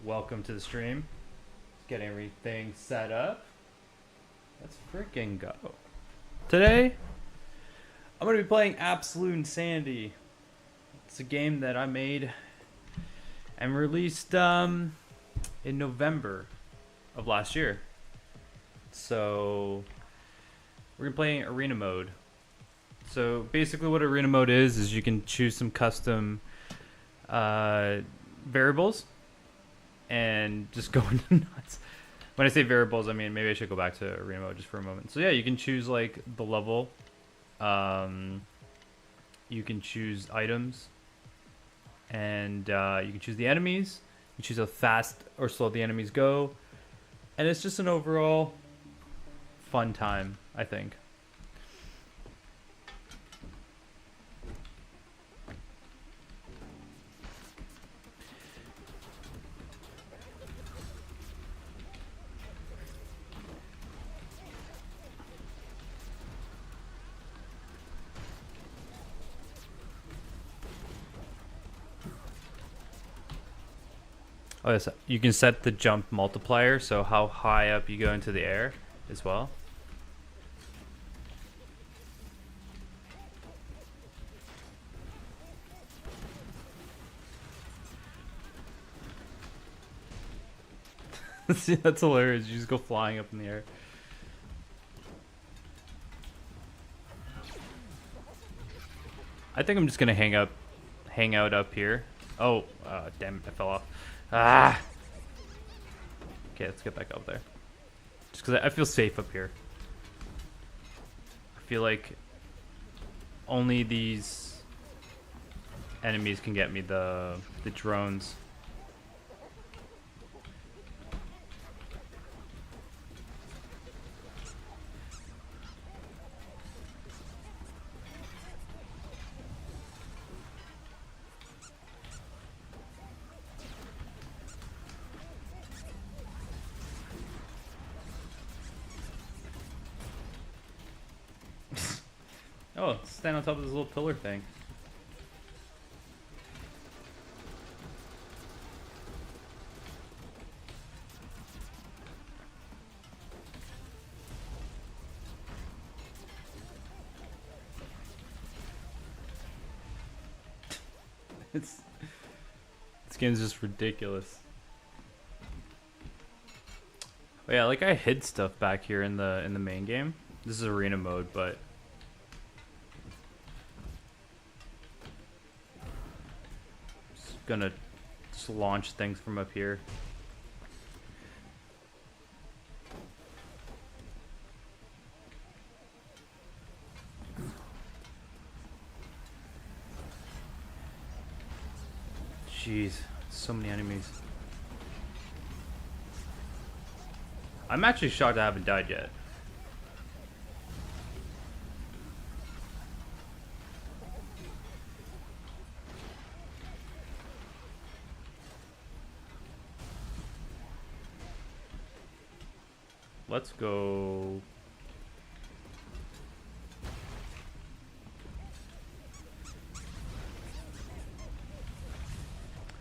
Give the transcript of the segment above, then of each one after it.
welcome to the stream. Get everything set up. Let's freaking go. Today, I'm going to be playing Absolute Insanity. It's a game that I made and released in November of last year. So, we're going to be playing Arena Mode. So, basically what Arena Mode is you can choose some custom variables and just go nuts. When I say variables, I mean maybe I should go back to Arena Mode just for a moment. So yeah, you can choose like the level. You can choose items. And you can choose the enemies. You choose how fast or slow the enemies go. And it's just an overall fun time, I think. Oh, yes. You can set the jump multiplier, so how high up you go into the air as well. See, that's hilarious. You just go flying up in the air. I think I'm just gonna hang out up here. Oh, damn it! I fell off. Ah. Okay, let's get back up there. Just because I feel safe up here. I feel like only these enemies can get me the drones. Oh, stand on top of this little pillar thing. This game's just ridiculous. Oh yeah, like I hid stuff back here in the main game. This is arena mode, but gonna just launch things from up here. Jeez, so many enemies. I'm actually shocked I haven't died yet. Let's go.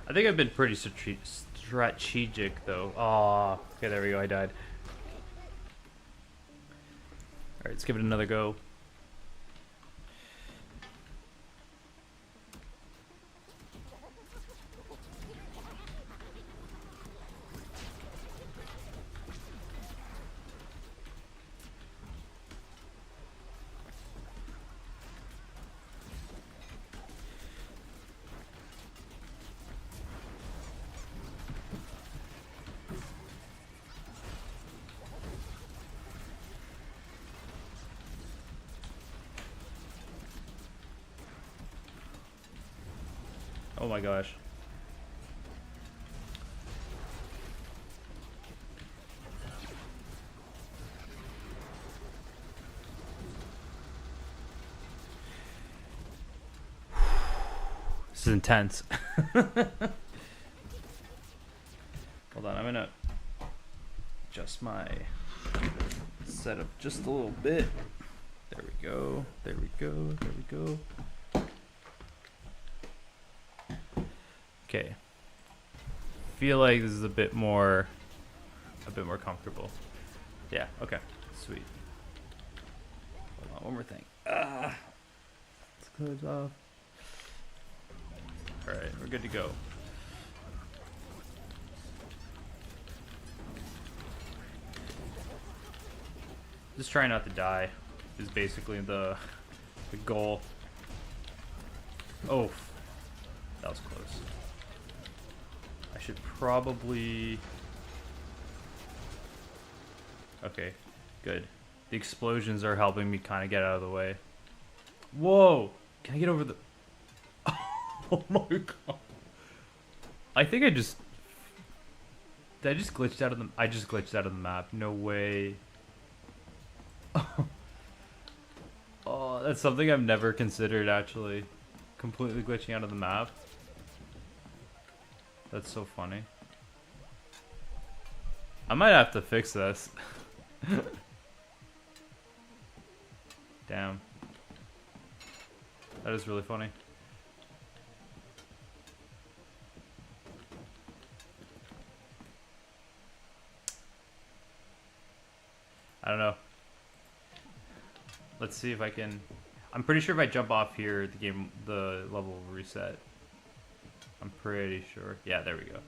I think I've been pretty strategic though. Oh, okay, there we go. I died. Alright, let's give it another go. Oh my gosh. This is intense. Hold on, I'm gonna adjust my setup just a little bit. There we go. There we go. There we go. Okay. feel like this is a bit more comfortable. Yeah, okay. Sweet. Hold on, one more thing. Let's close off. Alright, we're good to go. Just try not to die is basically the goal. Oh, that was close. I should probably... Okay, good. The explosions are helping me kind of get out of the way. Whoa! Can I get over the... Oh my god. I think I just... Did I just glitched out of the... I just glitched out of the map. No way. Oh, that's something I've never considered, actually. Completely glitching out of the map. That's so funny. I might have to fix this. Damn. That is really funny. I don't know. Let's see if I can... I'm pretty sure if I jump off here, the level will reset. I'm pretty sure. Yeah, there we go.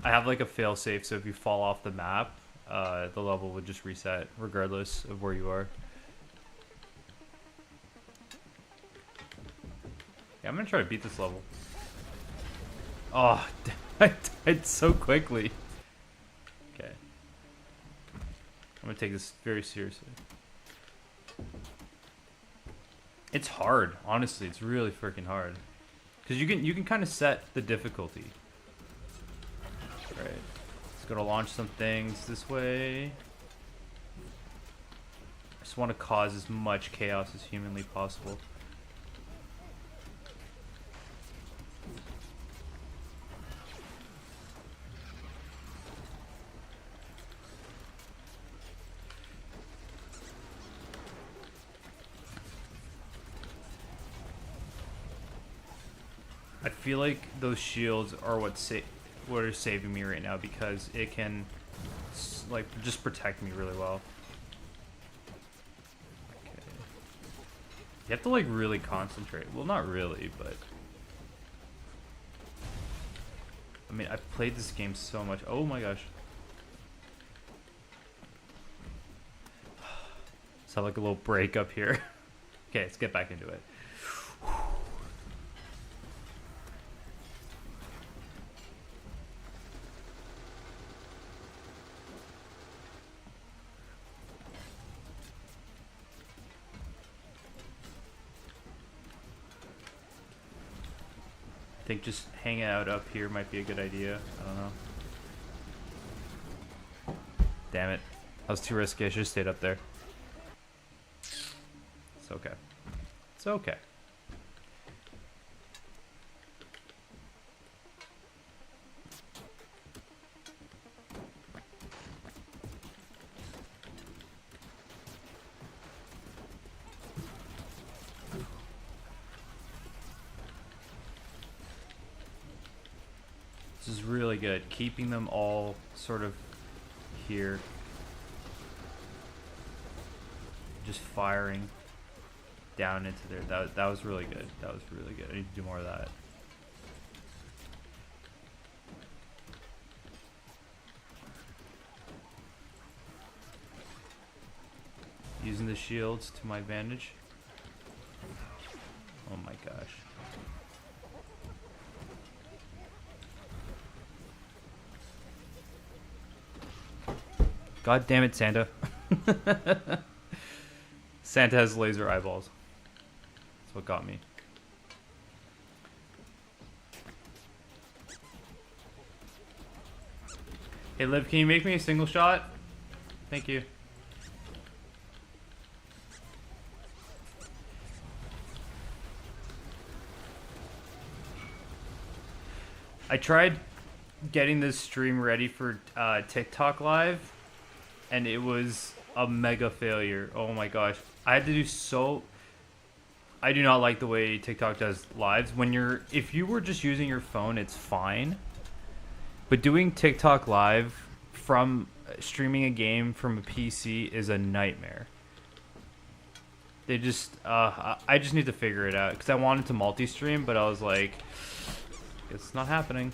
I have like a fail-safe, so if you fall off the map, the level would just reset regardless of where you are. Yeah, I'm gonna try to beat this level. Oh, I died so quickly. Okay. I'm gonna take this very seriously. It's hard, honestly. It's really freaking hard. Because you can kind of set the difficulty. Right. Let's go to launch some things this way. I just want to cause as much chaos as humanly possible. I feel like those shields are what are saving me right now, because it can like just protect me really well. Okay. You have to like really concentrate. Well, not really, but I mean, I've played this game so much. Oh my gosh. Let's have like a little break up here. Okay, let's get back into it. I think just hanging out up here might be a good idea. I don't know. Damn it. That was too risky. I should have stayed up there. It's okay. It's okay. This is really good. Keeping them all sort of here. Just firing down into there. That was really good. That was really good. I need to do more of that. Using the shields to my advantage. Oh my gosh. God damn it, Santa. Santa has laser eyeballs. That's what got me. Hey, Liv, can you make me a single shot? Thank you. I tried getting this stream ready for TikTok Live, and it was a mega failure. Oh my gosh. I had to do so... I do not like the way TikTok does lives. If you were just using your phone, it's fine. But doing TikTok live from streaming a game from a PC is a nightmare. They just, I just need to figure it out because I wanted to multi-stream, but I was like, it's not happening.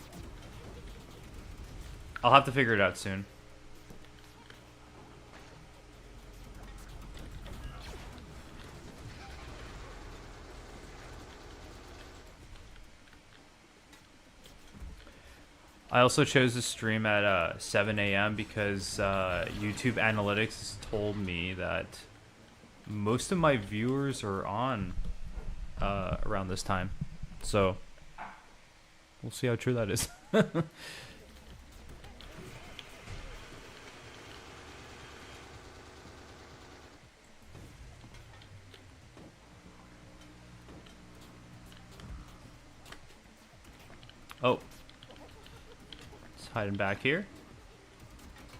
I'll have to figure it out soon. I also chose to stream at 7 a.m. because YouTube Analytics has told me that most of my viewers are on around this time. So we'll see how true that is. Oh. It's hiding back here.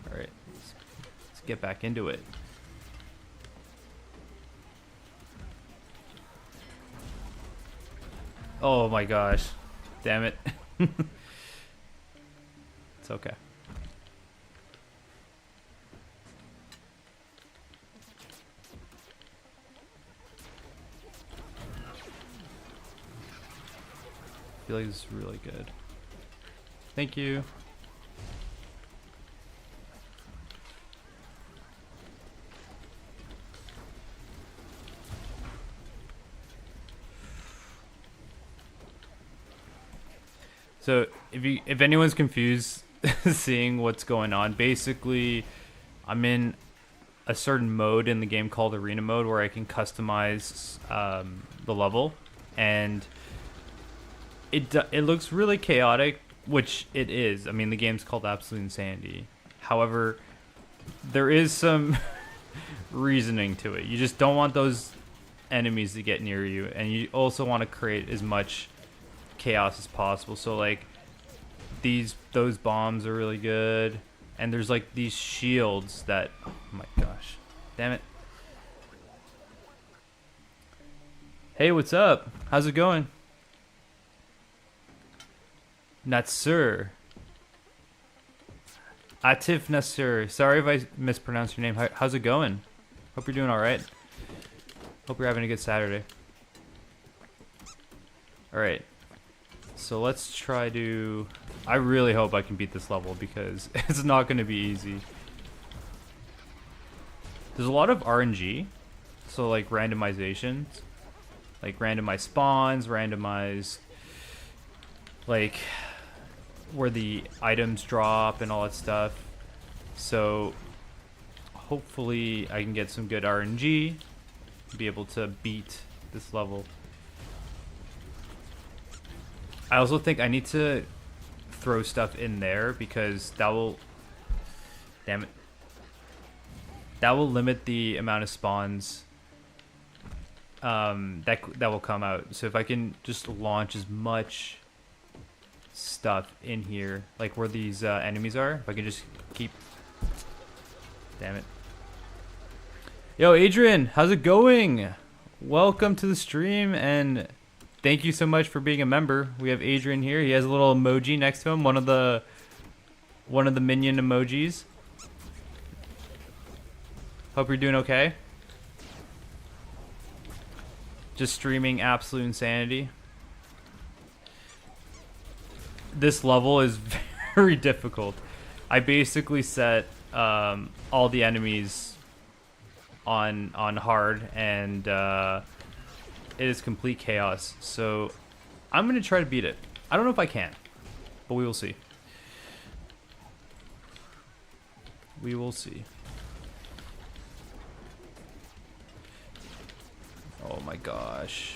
Alright. Let's get back into it. Oh my gosh. Damn it. It's okay. I feel like this is really good. Thank you. So if anyone's confused seeing what's going on, basically I'm in a certain mode in the game called arena mode where I can customize the level, and it looks really chaotic, which it is. I mean, the game's called Absolute Insanity. However, there is some reasoning to it. You just don't want those enemies to get near you, and you also want to create as much chaos as possible. So like those bombs are really good, and there's like these shields that, oh my gosh, damn it. Hey, what's up? How's it going? Natsur. Atif Nasur. Sorry if I mispronounced your name. How's it going? Hope you're doing alright. Hope you're having a good Saturday. Alright. So let's try to... I really hope I can beat this level because it's not going to be easy. There's a lot of RNG. So like randomizations. Like randomized spawns, randomized... like... where the items drop and all that stuff. So hopefully I can get some good RNG to be able to beat this level. I also think I need to throw stuff in there because that will, damn it, that will limit the amount of spawns that will come out. So if I can just launch as much stuff in here, like where these enemies are, if I can just keep, damn it. Yo, Adrian, how's it going? Welcome to the stream, and thank you so much for being a member. We have Adrian here. He has a little emoji next to him, one of the minion emojis. Hope you're doing okay. Just streaming Absolute Insanity. This level is very difficult. I basically set all the enemies on hard, and it is complete chaos. So I'm gonna try to beat it. I don't know if I can, but we will see. We will see. Oh my gosh.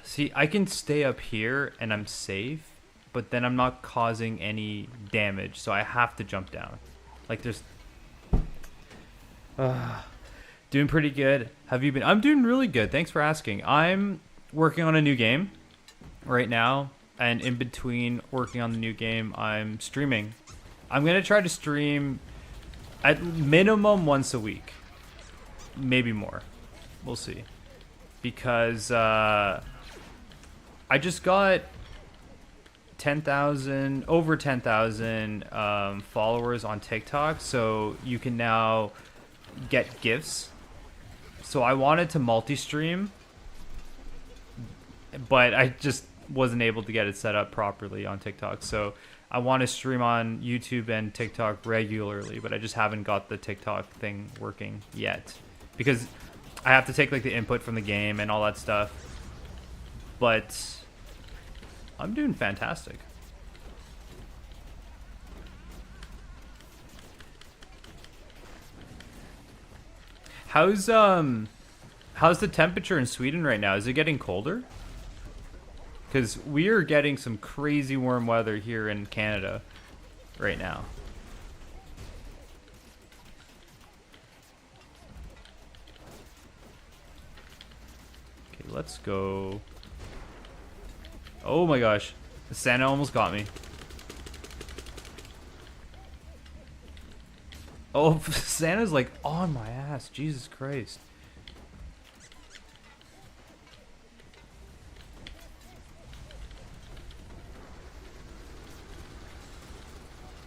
See, I can stay up here and I'm safe, but then I'm not causing any damage, so I have to jump down. Like there's... doing pretty good. Have you been? I'm doing really good. Thanks for asking. I'm working on a new game right now, and in between working on the new game, I'm streaming. I'm going to try to stream at minimum once a week. Maybe more. We'll see. Because I just got 10,000, over 10,000 followers on TikTok, so you can now get gifts. So I wanted to multi-stream, but I just wasn't able to get it set up properly on TikTok. So I want to stream on YouTube and TikTok regularly, but I just haven't got the TikTok thing working yet because I have to take like the input from the game and all that stuff. But I'm doing fantastic. How's the temperature in Sweden right now? Is it getting colder? Because we are getting some crazy warm weather here in Canada right now. Okay, let's go. Oh my gosh. Santa almost got me. Oh, Santa's like on my ass. Jesus Christ.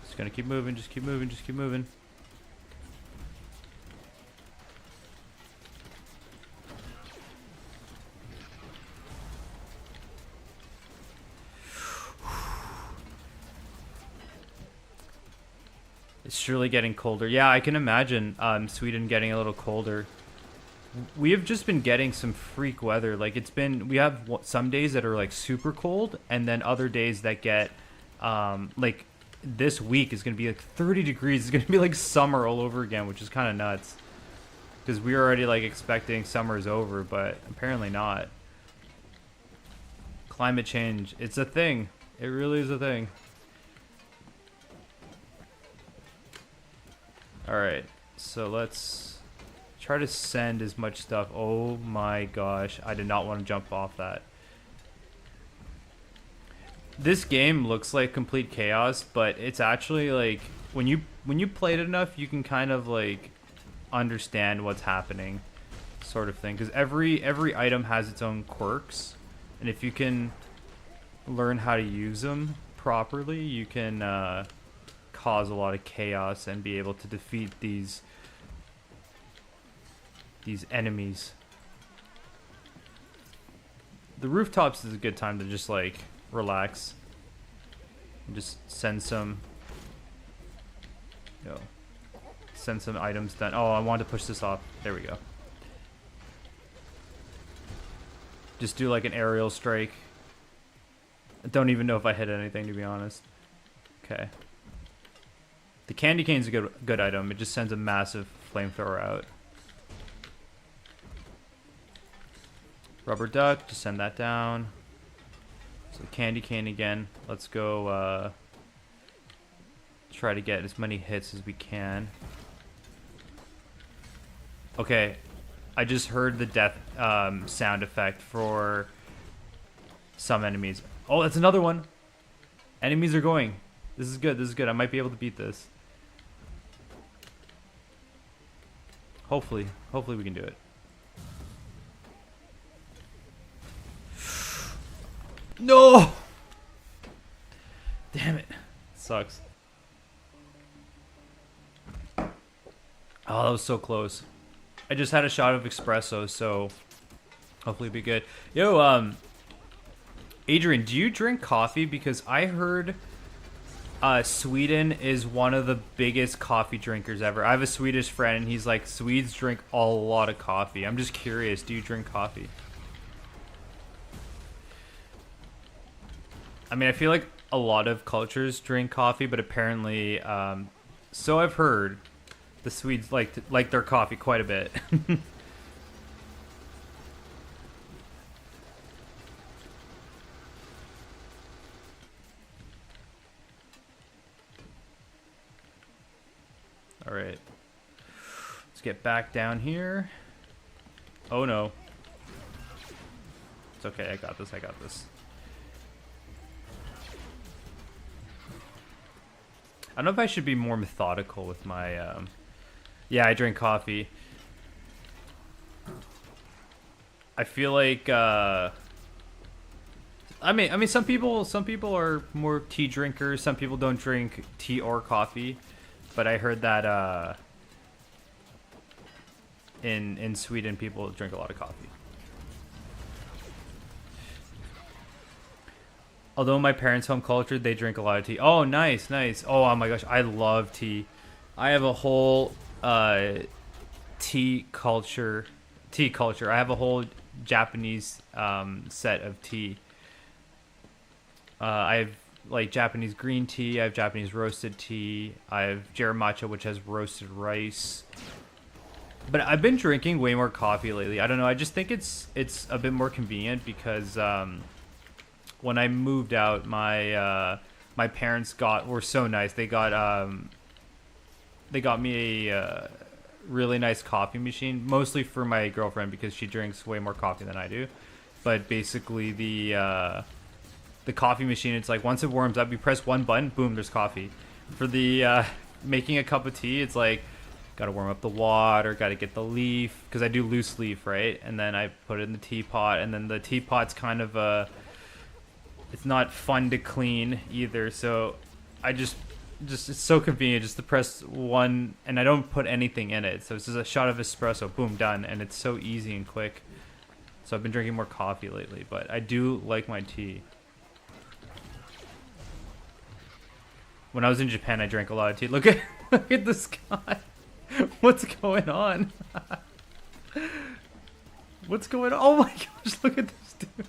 Just gonna keep moving, just keep moving, just keep moving. It's surely getting colder. Yeah, I can imagine Sweden getting a little colder. We have just been getting some freak weather. Like we have some days that are like super cold, and then other days that get like this week is gonna be like 30 degrees. It's gonna be like summer all over again, which is kind of nuts. Because we were already like expecting summer's over, but apparently not. Climate change, it's a thing. It really is a thing. Alright, so let's try to send as much stuff. Oh my gosh, I did not want to jump off that. This game looks like complete chaos, but it's actually like when you play it enough, you can kind of like understand what's happening, sort of thing. Because every item has its own quirks, and if you can learn how to use them properly, you can cause a lot of chaos and be able to defeat these enemies. The rooftops is a good time to just like relax and just send some items down. Oh, I wanted to push this off. There we go. Just do like an aerial strike. I don't even know if I hit anything, to be honest. Okay. The candy cane's a good item. It just sends a massive flamethrower out. Rubber duck, just send that down. So candy cane again. Let's go try to get as many hits as we can. Okay, I just heard the death sound effect for some enemies. Oh, that's another one. Enemies are going. This is good. This is good. I might be able to beat this. Hopefully we can do it. No! Damn it. Sucks. Oh, that was so close. I just had a shot of espresso, so hopefully it'll be good. Yo, Adrian, do you drink coffee? Because I heard Sweden is one of the biggest coffee drinkers ever. I have a Swedish friend, and he's like, Swedes drink a lot of coffee. I'm just curious, do you drink coffee? I mean, I feel like a lot of cultures drink coffee, but apparently, so I've heard, the Swedes like their coffee quite a bit. All right, let's get back down here. Oh no, it's okay. I got this. I got this. I don't know if I should be more methodical with my, yeah, I drink coffee. I feel like, I mean, some people are more tea drinkers. Some people don't drink tea or coffee, but I heard that in Sweden people drink a lot of coffee. Although my parents' home culture, they drink a lot of tea. Oh, nice, nice. Oh my gosh, I love tea. I have a whole tea culture. Tea culture. I have a whole Japanese set of tea. I have like Japanese green tea. I have Japanese roasted tea. I have matcha, which has roasted rice. But I've been drinking way more coffee lately. I don't know. I just think it's a bit more convenient because when I moved out, my parents were so nice. They got me a really nice coffee machine, mostly for my girlfriend because she drinks way more coffee than I do. But basically the coffee machine, it's like once it warms up, you press one button, boom, there's coffee. For the making a cup of tea, it's like gotta warm up the water, gotta get the leaf, because I do loose leaf, right? And then I put it in the teapot, and then the teapot's kind of it's not fun to clean either, so I just it's so convenient just to press one, and I don't put anything in it, so it's just a shot of espresso, boom, done, and it's so easy and quick. So I've been drinking more coffee lately, but I do like my tea. When I was in Japan, I drank a lot of tea. Look at this guy. What's going on? What's going on? Oh my gosh, look at this dude.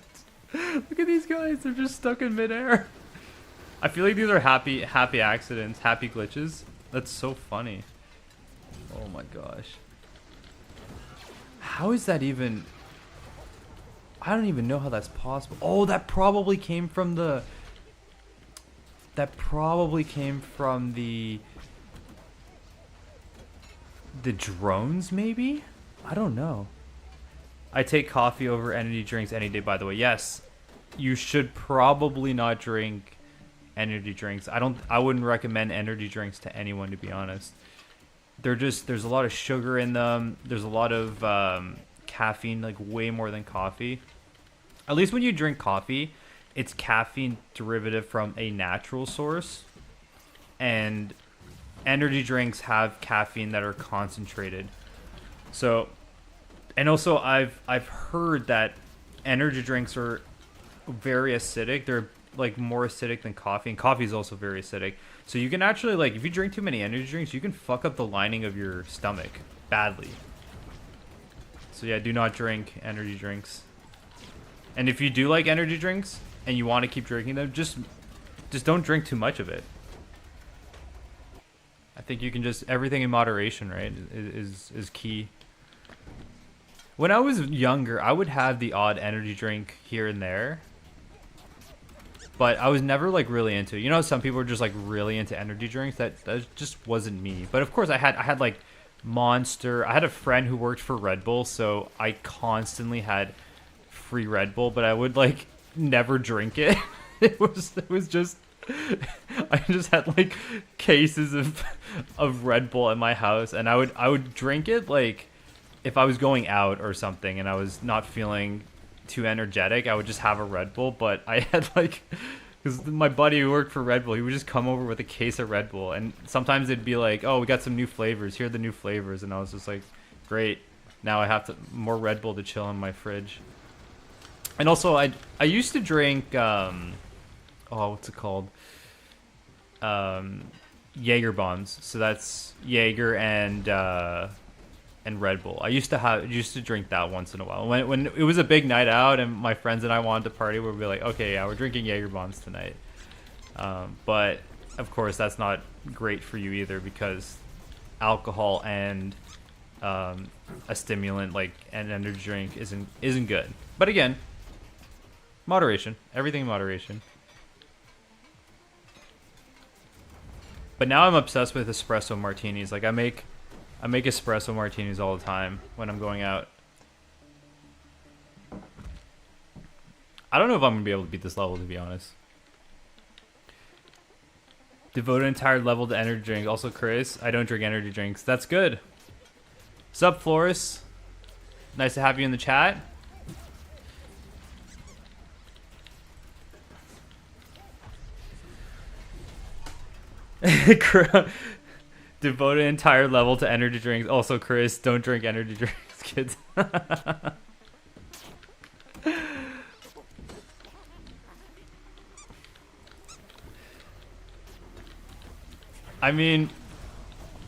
Look at these guys. They're just stuck in midair. I feel like these are happy accidents, happy glitches. That's so funny. Oh my gosh. How is that even... I don't even know how that's possible. Oh, that probably came from the... the drones, maybe? I don't know. I take coffee over energy drinks any day, by the way. Yes, you should probably not drink energy drinks. I wouldn't recommend energy drinks to anyone, to be honest. There's a lot of sugar in them. There's a lot of caffeine, like way more than coffee. At least when you drink coffee, it's caffeine derivative from a natural source, and energy drinks have caffeine that are concentrated. So, and also I've heard that energy drinks are very acidic. They're like more acidic than coffee, and coffee is also very acidic. So you can actually, like, if you drink too many energy drinks, you can fuck up the lining of your stomach badly. So yeah, do not drink energy drinks. And if you do like energy drinks and you want to keep drinking them, just don't drink too much of it. I think you can just, everything in moderation, right, is key. When I was younger, I would have the odd energy drink here and there, but I was never like really into it. You know, some people are just like really into energy drinks. That just wasn't me. But of course, I had like Monster. I had a friend who worked for Red Bull, so I constantly had free Red Bull, but I would like never drink it. it was just I just had like cases of Red Bull at my house, and I would drink it like if I was going out or something and I was not feeling too energetic, I would just have a Red Bull. But I had like, because my buddy who worked for Red Bull, he would just come over with a case of Red Bull, and sometimes it'd be like, oh, we got some new flavors, here are the new flavors, and I was just like, great, now I have more Red Bull to chill in my fridge. And also I used to drink what's it called, Jaeger bombs. So that's Jaeger and Red Bull. I used to drink that once in a while when it was a big night out and my friends and I wanted to party. We'd be like, okay, yeah, we're drinking Jaeger bombs tonight. But of course that's not great for you either, because alcohol and a stimulant like an energy drink isn't good. But again, moderation, everything in moderation. But now I'm obsessed with espresso martinis. Like I make espresso martinis all the time when I'm going out. I don't know if I'm gonna be able to beat this level, to be honest. Devote an entire level to energy drinks. Also, Chris, I don't drink energy drinks. That's good. Sup, Floris? Nice to have you in the chat. Devote an entire level to energy drinks. Also, Chris, don't drink energy drinks, kids. I mean,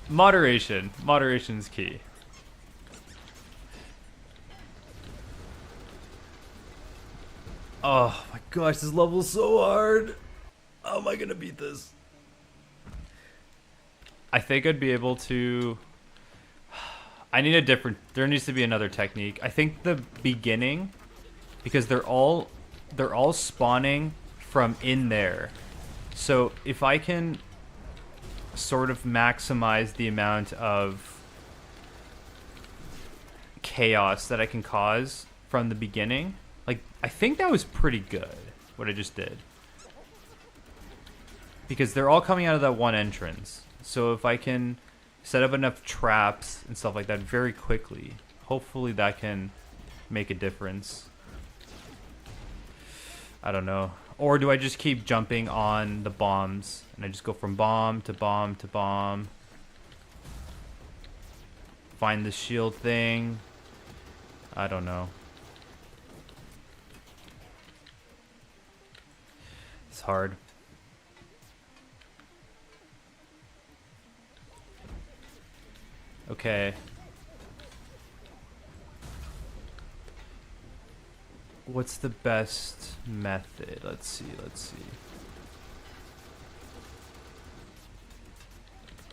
moderation. Moderation is key. Oh my gosh, this level's so hard. How am I gonna beat this? I think I'd be able to... I need a different... There needs to be another technique. I think the beginning, because they're all spawning from in there. So if I can sort of maximize the amount of chaos that I can cause from the beginning, like, I think that was pretty good, what I just did. Because they're all coming out of that one entrance. So if I can set up enough traps and stuff like that very quickly, hopefully that can make a difference. I don't know. Or do I just keep jumping on the bombs and I just go from bomb to bomb to bomb? Find the shield thing. I don't know. It's hard. Okay. What's the best method? Let's see.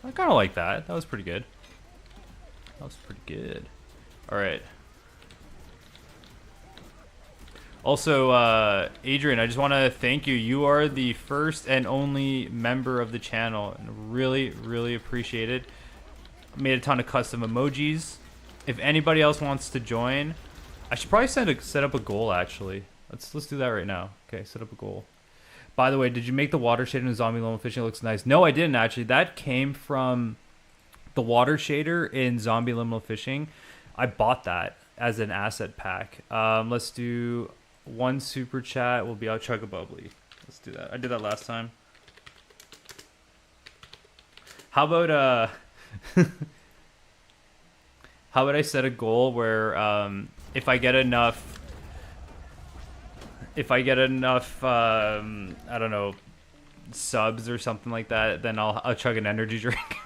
I kind of like that. That was pretty good. All right. Also, Adrian, I just want to thank you. You are the first and only member of the channel, and really, really appreciate it. I made a ton of custom emojis. If anybody else wants to join, I should probably set up a goal, actually. Let's do that right now. Okay, set up a goal. By the way, did you make the water shader in Zombie Llama Fishing? It looks nice. No, I didn't, actually. That came from the water shader in Zombie Llama Fishing. I bought that as an asset pack. Let's do one super chat. Will be out Chug a Bubbly. Let's do that. I did that last time. How about how about I set a goal where if I get enough I don't know, subs or something like that, then I'll chug an energy drink.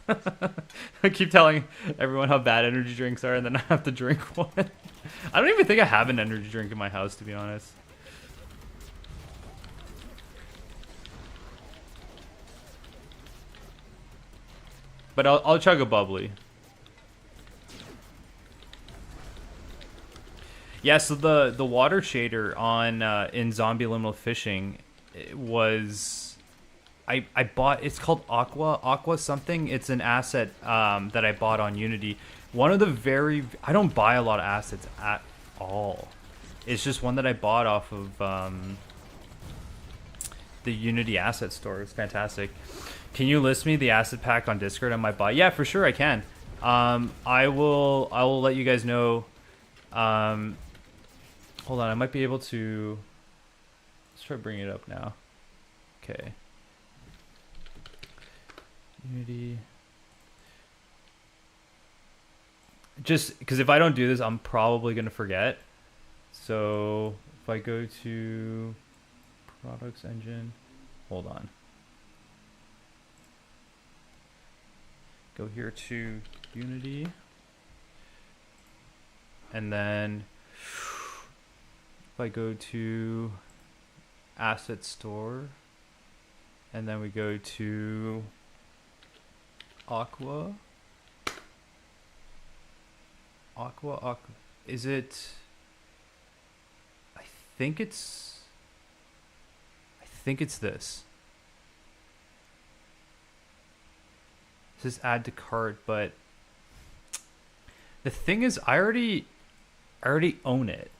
I keep telling everyone how bad energy drinks are, and then I have to drink one. I don't even think I have an energy drink in my house, to be honest. But I'll chug a bubbly. Yeah, so the water shader on in Zombie Liminal Fishing, it was I bought, it's called Aqua something. It's an asset that I bought on Unity. One of the I don't buy a lot of assets at all. It's just one that I bought off of the Unity asset store. It's fantastic. Can you list me the asset pack on Discord I might buy? Yeah, for sure I can. I will let you guys know. Hold on, I might be able to... Let's try bringing it up now. Okay. Unity. Just because if I don't do this, I'm probably going to forget. So if I go to products engine, hold on. Go here to Unity. And then if I go to asset store, and then we go to Aqua, is it, I think it's this. It says add to cart, but the thing is I already own it.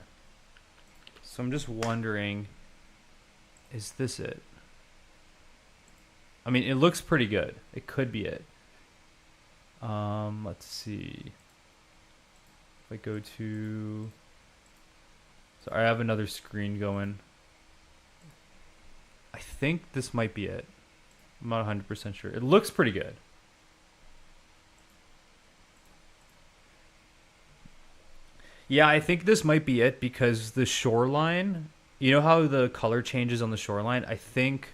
So I'm just wondering, is this it? I mean, it looks pretty good. It could be it. Let's see. If I go to... So I have another screen going. I think this might be it. I'm not 100% sure. It looks pretty good. Yeah, I think this might be it because the shoreline, you know how the color changes on the shoreline? I think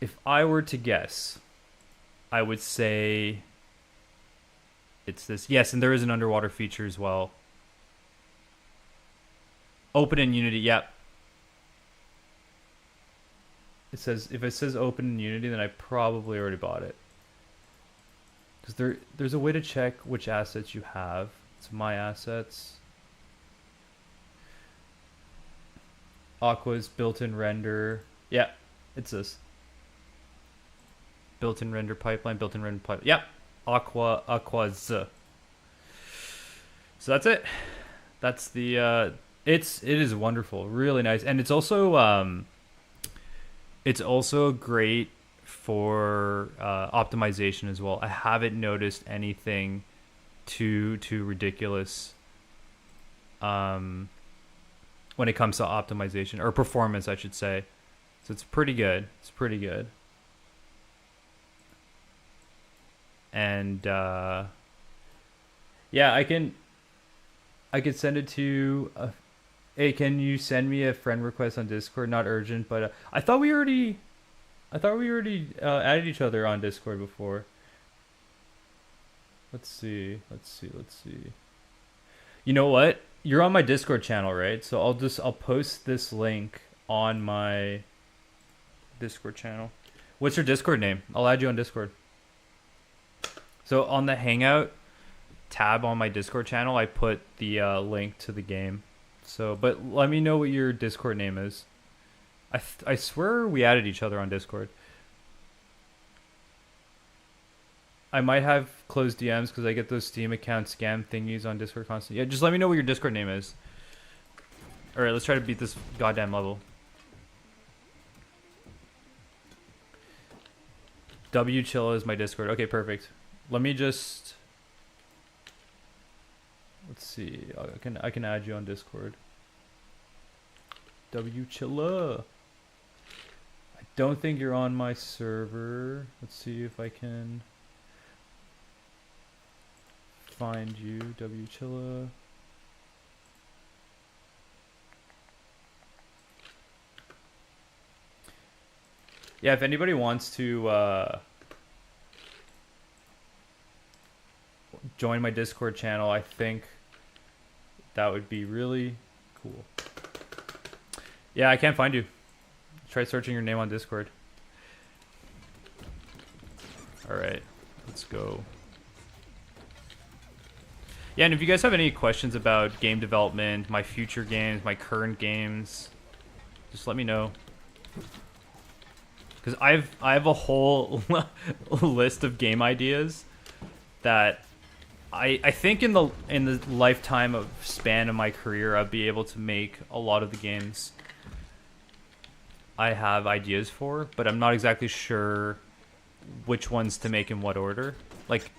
if I were to guess, I would say it's this. Yes, and there is an underwater feature as well. Open in Unity, yep. It says, if it says open in Unity, then I probably already bought it. Because there's a way to check which assets you have. It's my assets. Aqua's built-in render. Yeah, it's this. Built-in render pipeline, built-in render pipeline. Yep, Aqua's. So that's it. That's the it is wonderful, really nice, and it's also great for optimization as well. I haven't noticed anything too ridiculous when it comes to optimization or performance, I should say. So it's pretty good. It's pretty good. And yeah, I could send it to. Hey, can you send me a friend request on Discord? Not urgent, but I thought we already added each other on Discord before. Let's see. You know what? You're on my Discord channel, right? So I'll post this link on my Discord channel. What's your Discord name? I'll add you on Discord. So on the Hangout tab on my Discord channel, I put the link to the game. So, but let me know what your Discord name is. I swear we added each other on Discord. I might have closed DMs because I get those Steam account scam thingies on Discord constantly. Yeah, just let me know what your Discord name is. Alright, let's try to beat this goddamn level. W Chilla is my Discord. Okay, perfect. Let me just... Let's see. I can add you on Discord. W Chilla. I don't think you're on my server. Let's see if I can find you. W Chilla. Yeah, if anybody wants to join my Discord channel, I think that would be really cool. Yeah, I can't find you. Try searching your name on Discord. Alright, let's go. Yeah, and if you guys have any questions about game development, my future games, my current games, just let me know. Because I have a whole list of game ideas that I think in the lifetime of span of my career, I'll be able to make a lot of the games I have ideas for, but I'm not exactly sure which ones to make in what order. Like,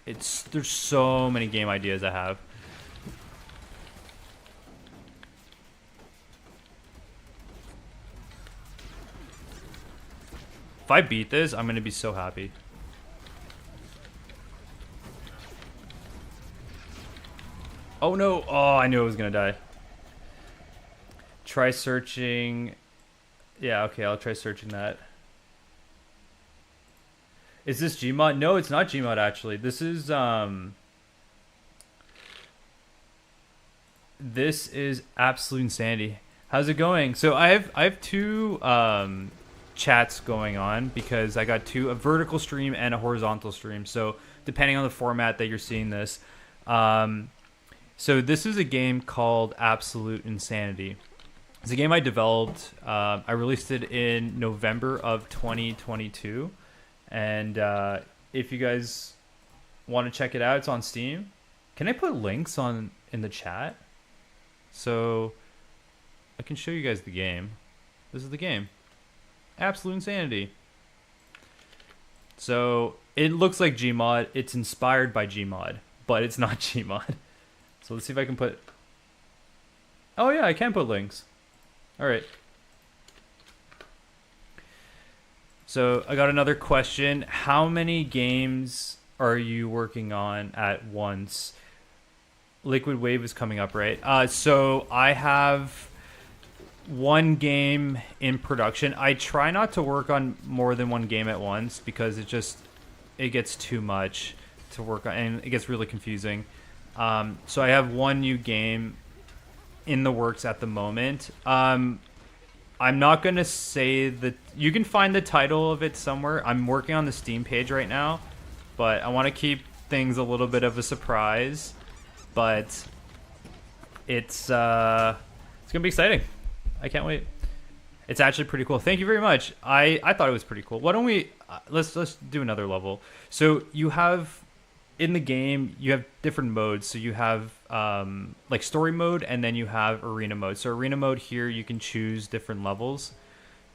there's so many game ideas I have. If I beat this, I'm gonna be so happy. Oh no! Oh, I knew I was gonna die. Try searching. Yeah, okay, I'll try searching that. Is this Gmod? No, it's not Gmod actually. This is Absolute Insanity. How's it going? So I have two chats going on because I got a vertical stream and a horizontal stream. So depending on the format that you're seeing this. So this is a game called Absolute Insanity. It's a game I developed. I released it in November of 2022. And if you guys want to check it out, it's on Steam. Can I put links in the chat? So I can show you guys the game. This is the game. Absolute Insanity. So it looks like Gmod. It's inspired by Gmod, but it's not Gmod. So let's see if I can put... Oh yeah, I can put links. Alright. So I got another question. How many games are you working on at once? Liquid Wave is coming up, right? So I have one game in production. I try not to work on more than one game at once because it gets too much to work on and it gets really confusing. So I have one new game in the works at the moment. I'm not gonna say that you can find the title of it somewhere. I'm working on the Steam page right now, but I want to keep things a little bit of a surprise. But it's gonna be exciting. I can't wait. It's actually pretty cool. Thank you very much. I thought it was pretty cool. Why don't we let's do another level. So you have in the game you have different modes. So you have like story mode and then you have arena mode. So arena mode here you can choose different levels.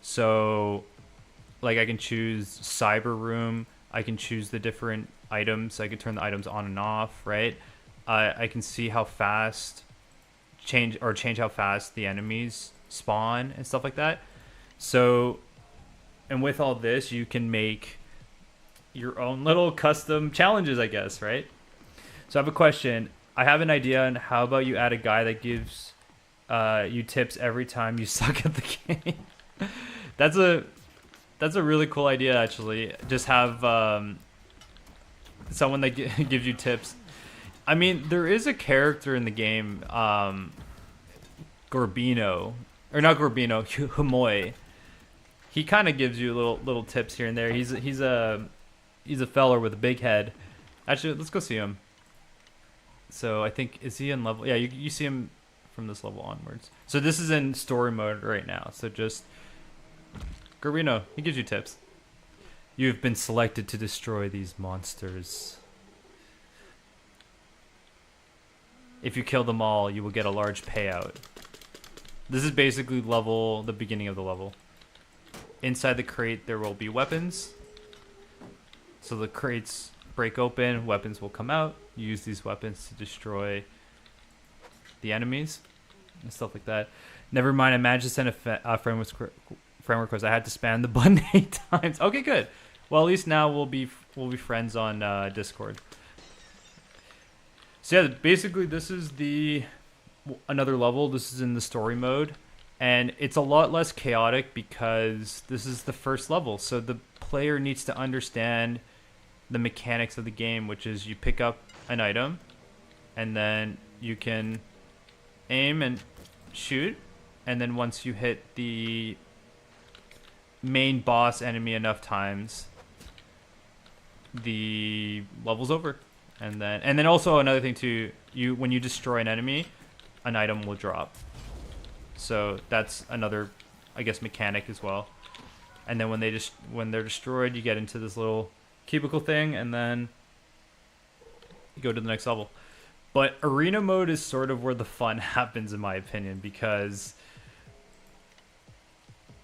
So like I can choose cyber room. I can choose the different items. I can turn the items on and off. Right. I can see how fast change how fast the enemies spawn and stuff like that. So, and with all this, you can make your own little custom challenges, I guess, right? So I have a question. I have an idea, and how about you add a guy that gives you tips every time you suck at the game? That's a really cool idea, actually. Just have someone that gives you tips. I mean, there is a character in the game, Gorbino, or not Gorbino, Humoy. He kind of gives you little tips here and there. He's a feller with a big head. Actually, let's go see him. So I think, is he in level? Yeah, you see him from this level onwards. So this is in story mode right now. So just Gorbino, he gives you tips. You've been selected to destroy these monsters. If you kill them all, you will get a large payout. This is basically the beginning of the level. Inside the crate, there will be weapons. So the crates break open, weapons will come out. You use these weapons to destroy the enemies and stuff like that. Never mind, I managed to send a friend request. I had to spam the button 8 times. Okay, good. Well, at least now we'll be friends on Discord. So yeah, basically this is another level. This is in the story mode, and it's a lot less chaotic because this is the first level. So the player needs to understand the mechanics of the game, which is you pick up an item, and then you can aim and shoot, and then once you hit the main boss enemy enough times, the level's over. And then also another thing too, when you destroy an enemy, an item will drop. So that's another, I guess, mechanic as well. And then when they're destroyed, you get into this little cubicle thing, and then you go to the next level. But arena mode is sort of where the fun happens, in my opinion, because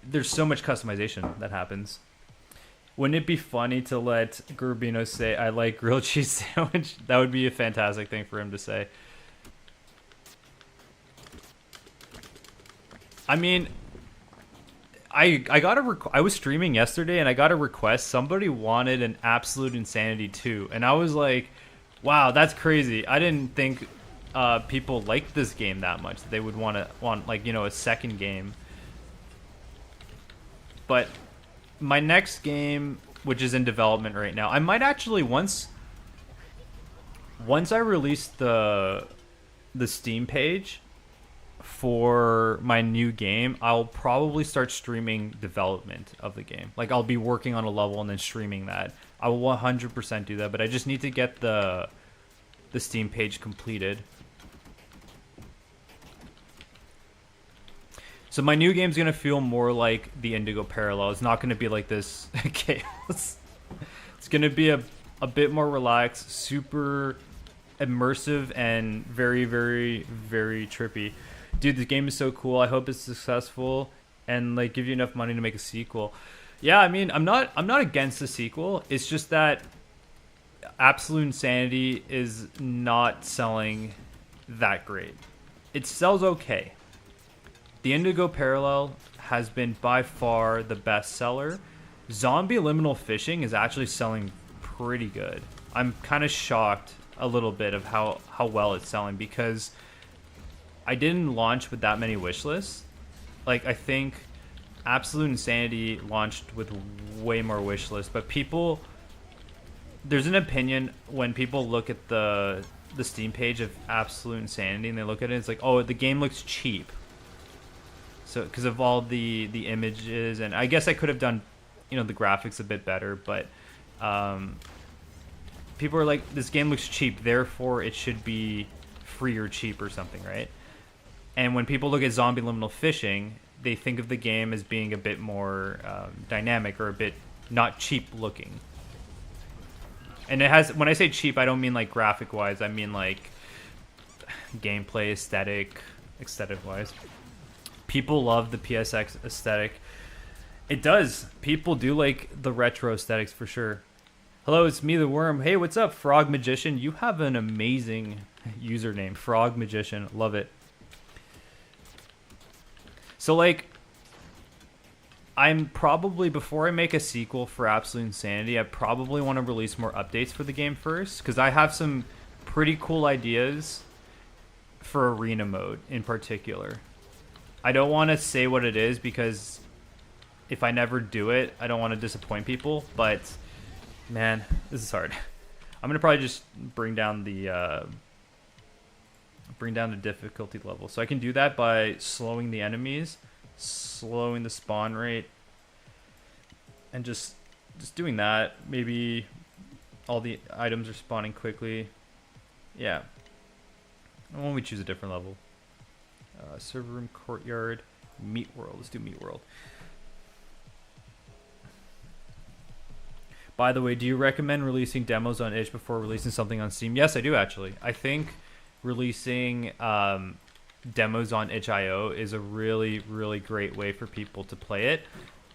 there's so much customization that happens. Wouldn't it be funny to let Gurbino say, "I like grilled cheese sandwich"? That would be a fantastic thing for him to say. I mean, I was streaming yesterday and I got a request. Somebody wanted an Absolute Insanity 2, and I was like, "Wow, that's crazy! I didn't think people liked this game that much. They would want like, you know, a second game." But my next game, which is in development right now, I might actually once I release the Steam page for my new game, I'll probably start streaming development of the game. Like, I'll be working on a level and then streaming that. I will 100% do that, but I just need to get the Steam page completed. So my new game's gonna feel more like the Indigo Parallel. It's not gonna be like this chaos. It's gonna be a bit more relaxed, super immersive, and very, very, very trippy. Dude, the game is so cool. I hope it's successful and like give you enough money to make a sequel. Yeah, I mean, I'm not against the sequel. It's just that Absolute Insanity is not selling that great. It sells okay. The Indigo Parallel has been by far the best seller. Zombie liminal fishing is actually selling pretty good. I'm kind of shocked a little bit of how well it's selling, because I didn't launch with that many wish lists. Like, I think Absolute Insanity launched with way more wish lists, but people, there's an opinion when people look at the Steam page of Absolute Insanity and they look at it, it's like, oh, the game looks cheap. So because of all the images, and I guess I could have done, you know, the graphics a bit better, but people are like, this game looks cheap, therefore it should be free or cheap or something, right? And when people look at Zombie Liminal Fishing, they think of the game as being a bit more dynamic, or a bit not cheap looking. And it has, when I say cheap, I don't mean like graphic wise, I mean like gameplay aesthetic wise. People love the PSX aesthetic. It does. People do like the retro aesthetics for sure. Hello, it's me, the Worm. Hey, what's up, Frog Magician? You have an amazing username, Frog Magician. Love it. So, like, I'm probably, before I make a sequel for Absolute Insanity, I probably want to release more updates for the game first, because I have some pretty cool ideas for arena mode in particular. I don't want to say what it is, because if I never do it, I don't want to disappoint people, but man, this is hard. I'm going to probably just bring down the difficulty level. So I can do that by slowing the enemies, slowing the spawn rate, and just doing that. Maybe all the items are spawning quickly. Yeah. Why don't we choose a different level? Server room, courtyard, meat world. Let's do meat world. By the way, do you recommend releasing demos on itch before releasing something on Steam? Yes, I do actually. I think releasing demos on itch.io is a really, really great way for people to play it.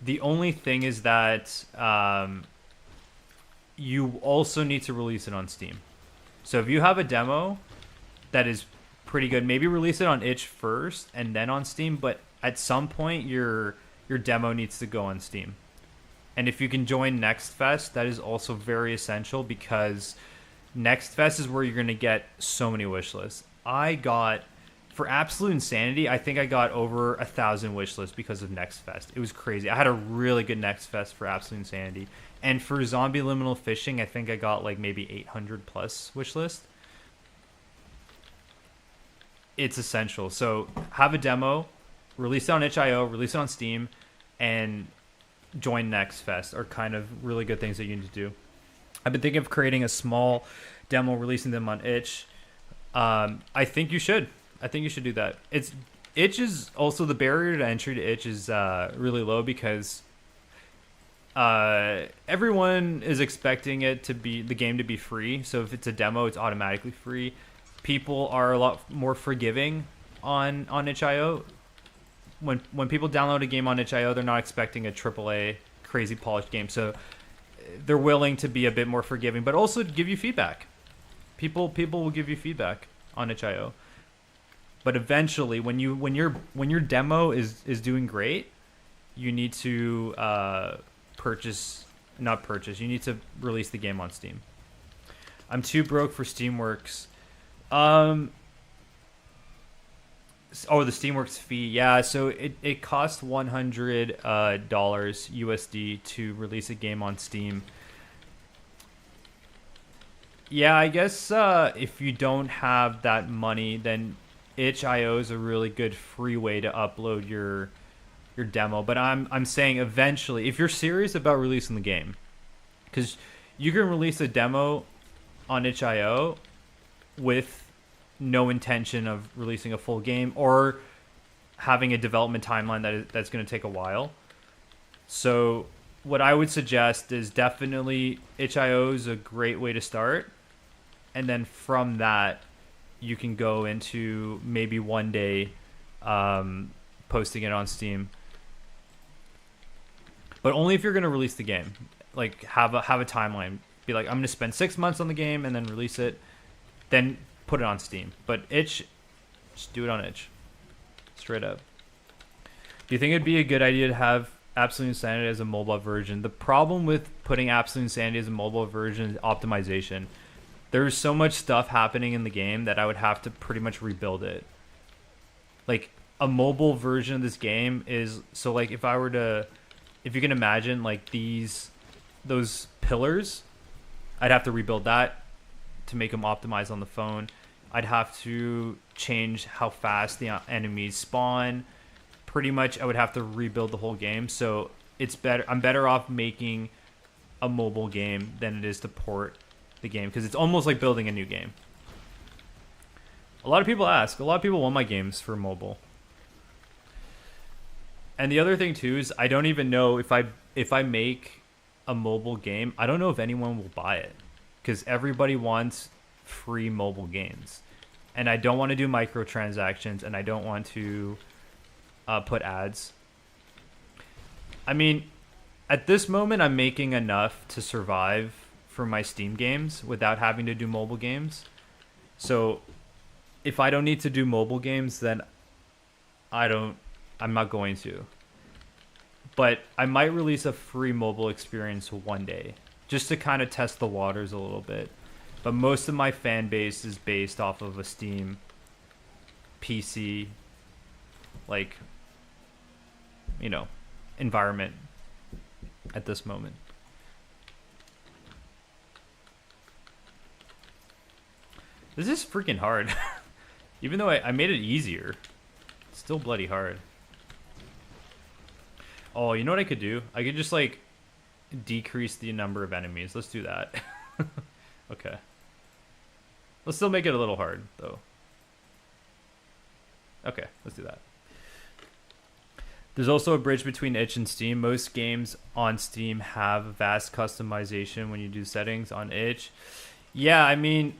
The only thing is that you also need to release it on Steam. So if you have a demo that is pretty good, maybe release it on itch first and then on Steam, but at some point your demo needs to go on Steam. And if you can join Next Fest, that is also very essential, because Next Fest is where you're going to get so many wish lists. I got, for Absolute Insanity, I think I got over 1,000 wish lists because of Next Fest. It was crazy. I had a really good Next Fest for Absolute Insanity. And for Zombie Liminal Fishing, I think I got like maybe 800 plus wish lists. It's essential. So have a demo, release it on itch.io, release it on Steam, and join Next Fest are kind of really good things that you need to do. I've been thinking of creating a small demo, releasing them on itch. I think you should. I think you should do that. Itch is also, the barrier to entry to itch is really low, because everyone is expecting it to be, the game to be free. So if it's a demo, it's automatically free. People are a lot more forgiving on itch.io. When people download a game on itch.io, they're not expecting a AAA crazy polished game, so they're willing to be a bit more forgiving, but also give you feedback. People will give you feedback on itch.io. But eventually, when your demo is doing great, you need to you need to release the game on Steam. I'm too broke for Steamworks. Oh, the Steamworks fee. Yeah, so it costs $100 USD to release a game on Steam. Yeah, I guess if you don't have that money, then itch.io is a really good free way to upload your demo. But I'm saying eventually, if you're serious about releasing the game, because you can release a demo on itch.io with no intention of releasing a full game, or having a development timeline that's going to take a while. So what I would suggest is definitely itch.io is a great way to start, and then from that you can go into maybe one day posting it on Steam, but only if you're going to release the game. Like have a timeline, be like, I'm going to spend 6 months on the game and then release it, then put it on Steam. But itch, just do it on itch, straight up. Do you think it'd be a good idea to have Absolute Insanity as a mobile version. The problem with putting Absolute Insanity as a mobile version is optimization. There's so much stuff happening in the game that I would have to pretty much rebuild it. Like, a mobile version of this game is, so like if you can imagine like those pillars, I'd have to rebuild that to make them optimized on the phone. I'd have to change how fast the enemies spawn. Pretty much I would have to rebuild the whole game. So I'm better off making a mobile game than it is to port the game, because it's almost like building a new game. A lot of people want my games for mobile. And the other thing too is I don't even know if I make a mobile game, I don't know if anyone will buy it, because everybody wants free mobile games, and I don't want to do microtransactions, and I don't want to put ads. I mean, at this moment, I'm making enough to survive for my Steam games without having to do mobile games. So if I don't need to do mobile games, then I'm not going to. But I might release a free mobile experience one day, just to kind of test the waters a little bit. But most of my fan base is based off of a Steam PC, like, you know, environment at this moment. This is freaking hard. Even though I made it easier, it's still bloody hard. Oh, you know what I could do? I could just, like, decrease the number of enemies. Let's do that. Okay. Let's still make it a little hard, though. Okay, let's do that. There's also a bridge between itch and Steam. Most games on Steam have vast customization when you do settings on itch. Yeah, I mean,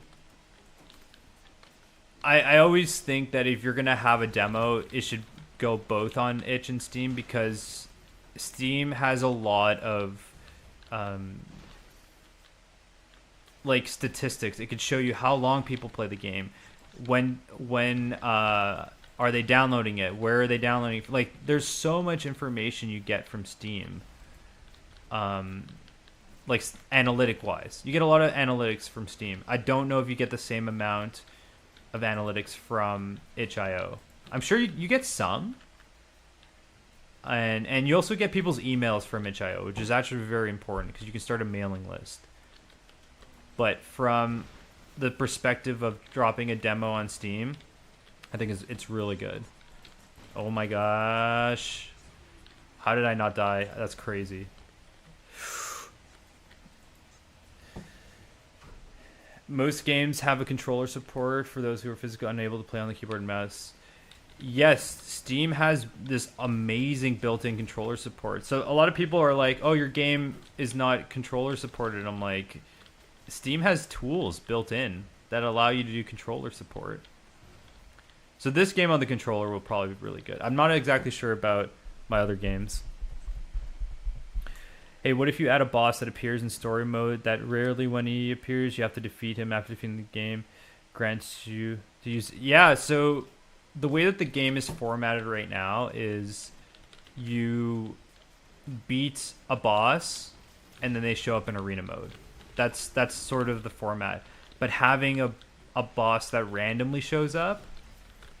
I always think that if you're going to have a demo, it should go both on itch and Steam, because Steam has a lot of like statistics. It could show you how long people play the game, when are they downloading it, where are they downloading it? Like, there's so much information you get from Steam, like analytic wise. You get a lot of analytics from Steam. I don't know if you get the same amount of analytics from itch.io. I'm sure you get some. And you also get people's emails from itch.io, which is actually very important, because you can start a mailing list. But from the perspective of dropping a demo on Steam, I think it's really good. Oh my gosh. How did I not die? That's crazy. Most games have a controller support for those who are physically unable to play on the keyboard and mouse. Yes, Steam has this amazing built-in controller support. So a lot of people are like, oh, your game is not controller supported. I'm like, Steam has tools built in that allow you to do controller support. So this game on the controller will probably be really good. I'm not exactly sure about my other games. Hey, what if you add a boss that appears in story mode that rarely when he appears, you have to defeat him after defeating the game, grants you to use... Yeah, so the way that the game is formatted right now is you beat a boss and then they show up in arena mode. That's sort of the format. But having a boss that randomly shows up,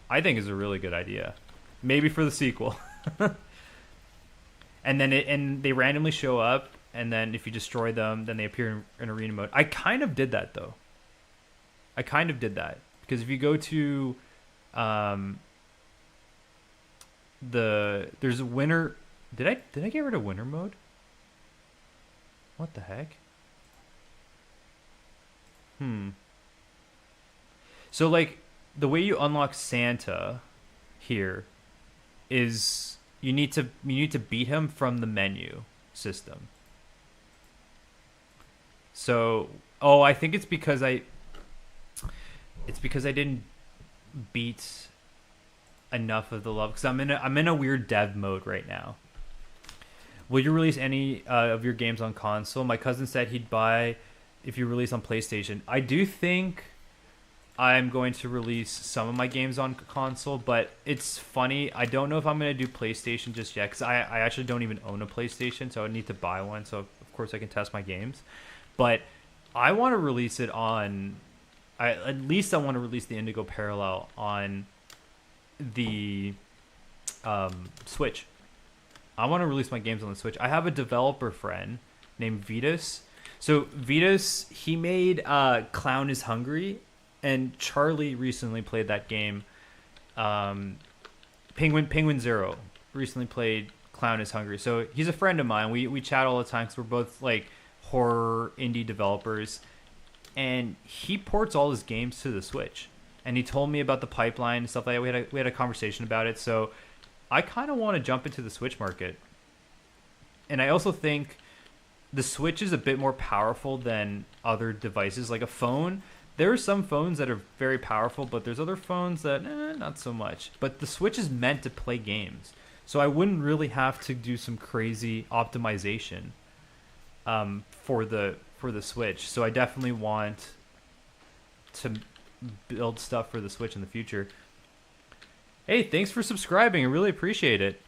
I think is a really good idea. Maybe for the sequel. And then they randomly show up, and then if you destroy them, then they appear in arena mode. I kind of did that, though. I kind of did that, because if you go to there's a winner. Did I get rid of winner mode? What the heck? So, like, the way you unlock Santa here is you need to beat him from the menu system. So, I think it's because I didn't beat enough of the level, because I'm in a weird dev mode right now. Will you release any of your games on console? My cousin said he'd buy if you release on PlayStation. I do think I'm going to release some of my games on console, but it's funny. I don't know if I'm going to do PlayStation just yet because I actually don't even own a PlayStation, so I need to buy one. So, of course, I can test my games. But I want to release it on... at least I want to release the Indigo Parallel on the Switch. I want to release my games on the Switch. I have a developer friend named Vitus. So, Vitus, he made Clown is Hungry... And Charlie recently played that game. Penguin Zero recently played Clown is Hungry. So he's a friend of mine. We chat all the time because we're both like horror indie developers. And he ports all his games to the Switch. And he told me about the pipeline and stuff like that. We had a conversation about it. So I kind of want to jump into the Switch market. And I also think the Switch is a bit more powerful than other devices. Like a phone... There are some phones that are very powerful, but there's other phones that, not so much. But the Switch is meant to play games. So I wouldn't really have to do some crazy optimization for the Switch. So I definitely want to build stuff for the Switch in the future. Hey, thanks for subscribing. I really appreciate it.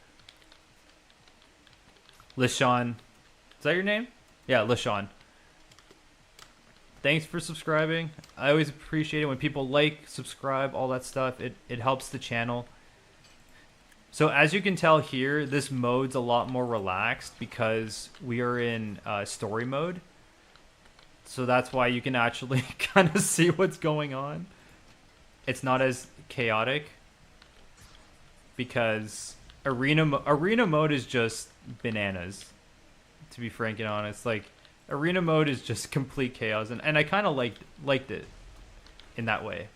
LaShawn. Is that your name? Yeah, LaShawn. Thanks for subscribing. I always appreciate it when people like, subscribe, all that stuff. It helps the channel. So as you can tell here, this mode's a lot more relaxed because we are in story mode. So that's why you can actually kind of see what's going on. It's not as chaotic because arena mode is just bananas. To be frank and honest, like arena mode is just complete chaos, and I kind of liked it in that way.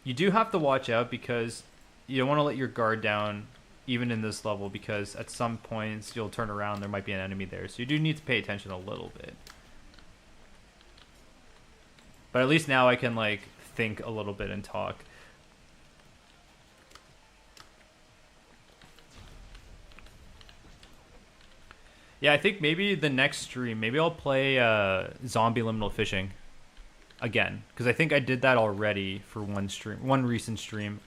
You do have to watch out because you don't want to let your guard down even in this level, because at some points you'll turn around, there might be an enemy there, so you do need to pay attention a little bit. But at least now I can like think a little bit and talk. Yeah, I think maybe the next stream, maybe I'll play Zombie Liminal Fishing again, because I think I did that already for one recent stream.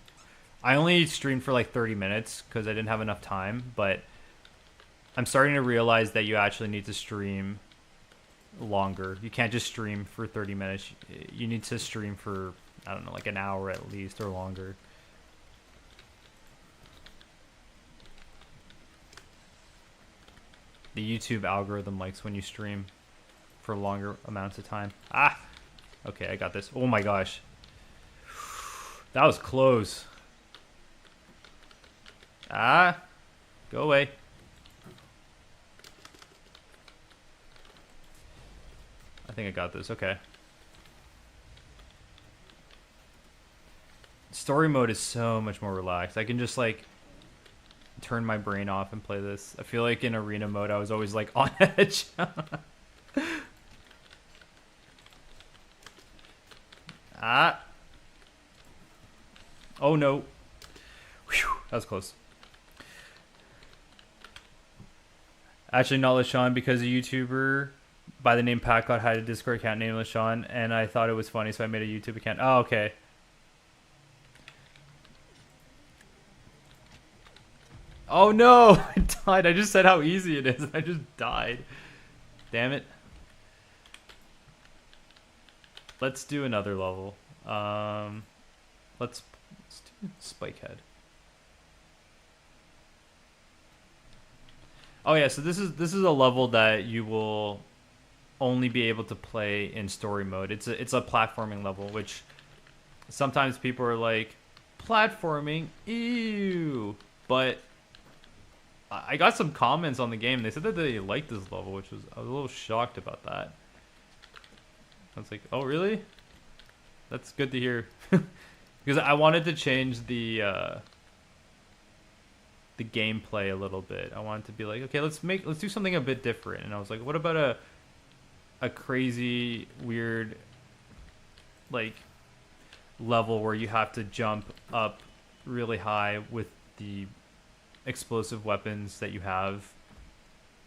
I only streamed for like 30 minutes because I didn't have enough time, but I'm starting to realize that you actually need to stream longer. You can't just stream for 30 minutes. You need to stream for, I don't know, like an hour at least or longer. The YouTube algorithm likes when you stream for longer amounts of time. Ah! Okay, I got this. Oh my gosh. That was close. Ah! Go away. I think I got this. Okay. Story mode is so much more relaxed. I can just like turn my brain off and play this. I feel like in arena mode I was always like on edge. Ah. Oh no. Whew, that was close. Actually not LaShawn, because a YouTuber by the name Patcott had a Discord account named LaShawn, and I thought it was funny, so I made a YouTube account. Oh, okay. Oh no, I died. I just said how easy it is. I just died. Damn it. Let's do another level. Let's do Spikehead. Oh yeah, so this is a level that you will only be able to play in story mode. It's a platforming level, which sometimes people are like, platforming, ew. But I got some comments on the game. They said that they liked this level, which was, I was a little shocked about that. I was like, oh really? That's good to hear. Because I wanted to change the gameplay a little bit. I wanted to be like, okay, let's do something a bit different. And I was like, what about a crazy, weird, like, level where you have to jump up really high with the explosive weapons that you have,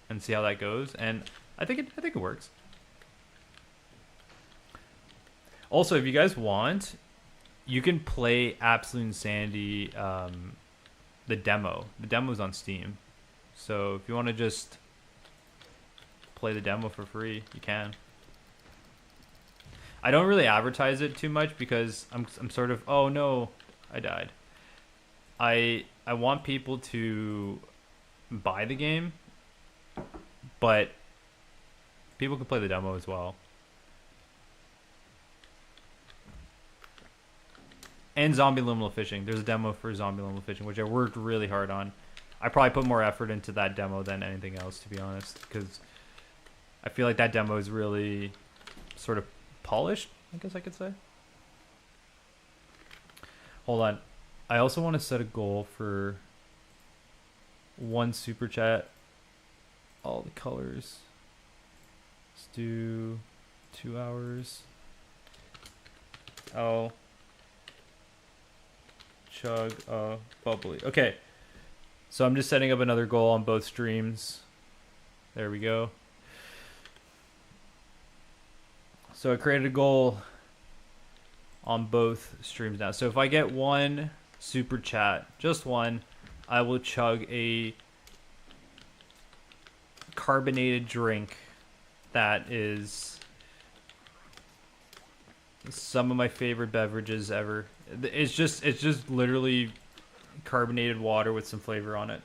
and see how that goes. And I think it works. Also, if you guys want, you can play Absolute Insanity, the demo. The demo's on Steam. So if you want to just play the demo for free, you can. I don't really advertise it too much because I'm sort of, oh no, I died. I want people to buy the game, but people can play the demo as well. And zombie liminal fishing. There's a demo for zombie liminal fishing, which I worked really hard on. I probably put more effort into that demo than anything else, to be honest, because I feel like that demo is really sort of polished, I guess I could say. Hold on. I also want to set a goal for one super chat. All the colors. Let's do 2 hours. Oh. Chug, bubbly. Okay. So I'm just setting up another goal on both streams. There we go. So I created a goal on both streams now. So if I get one super chat, just one, I will chug a carbonated drink that is some of my favorite beverages ever. It's just literally carbonated water with some flavor on it.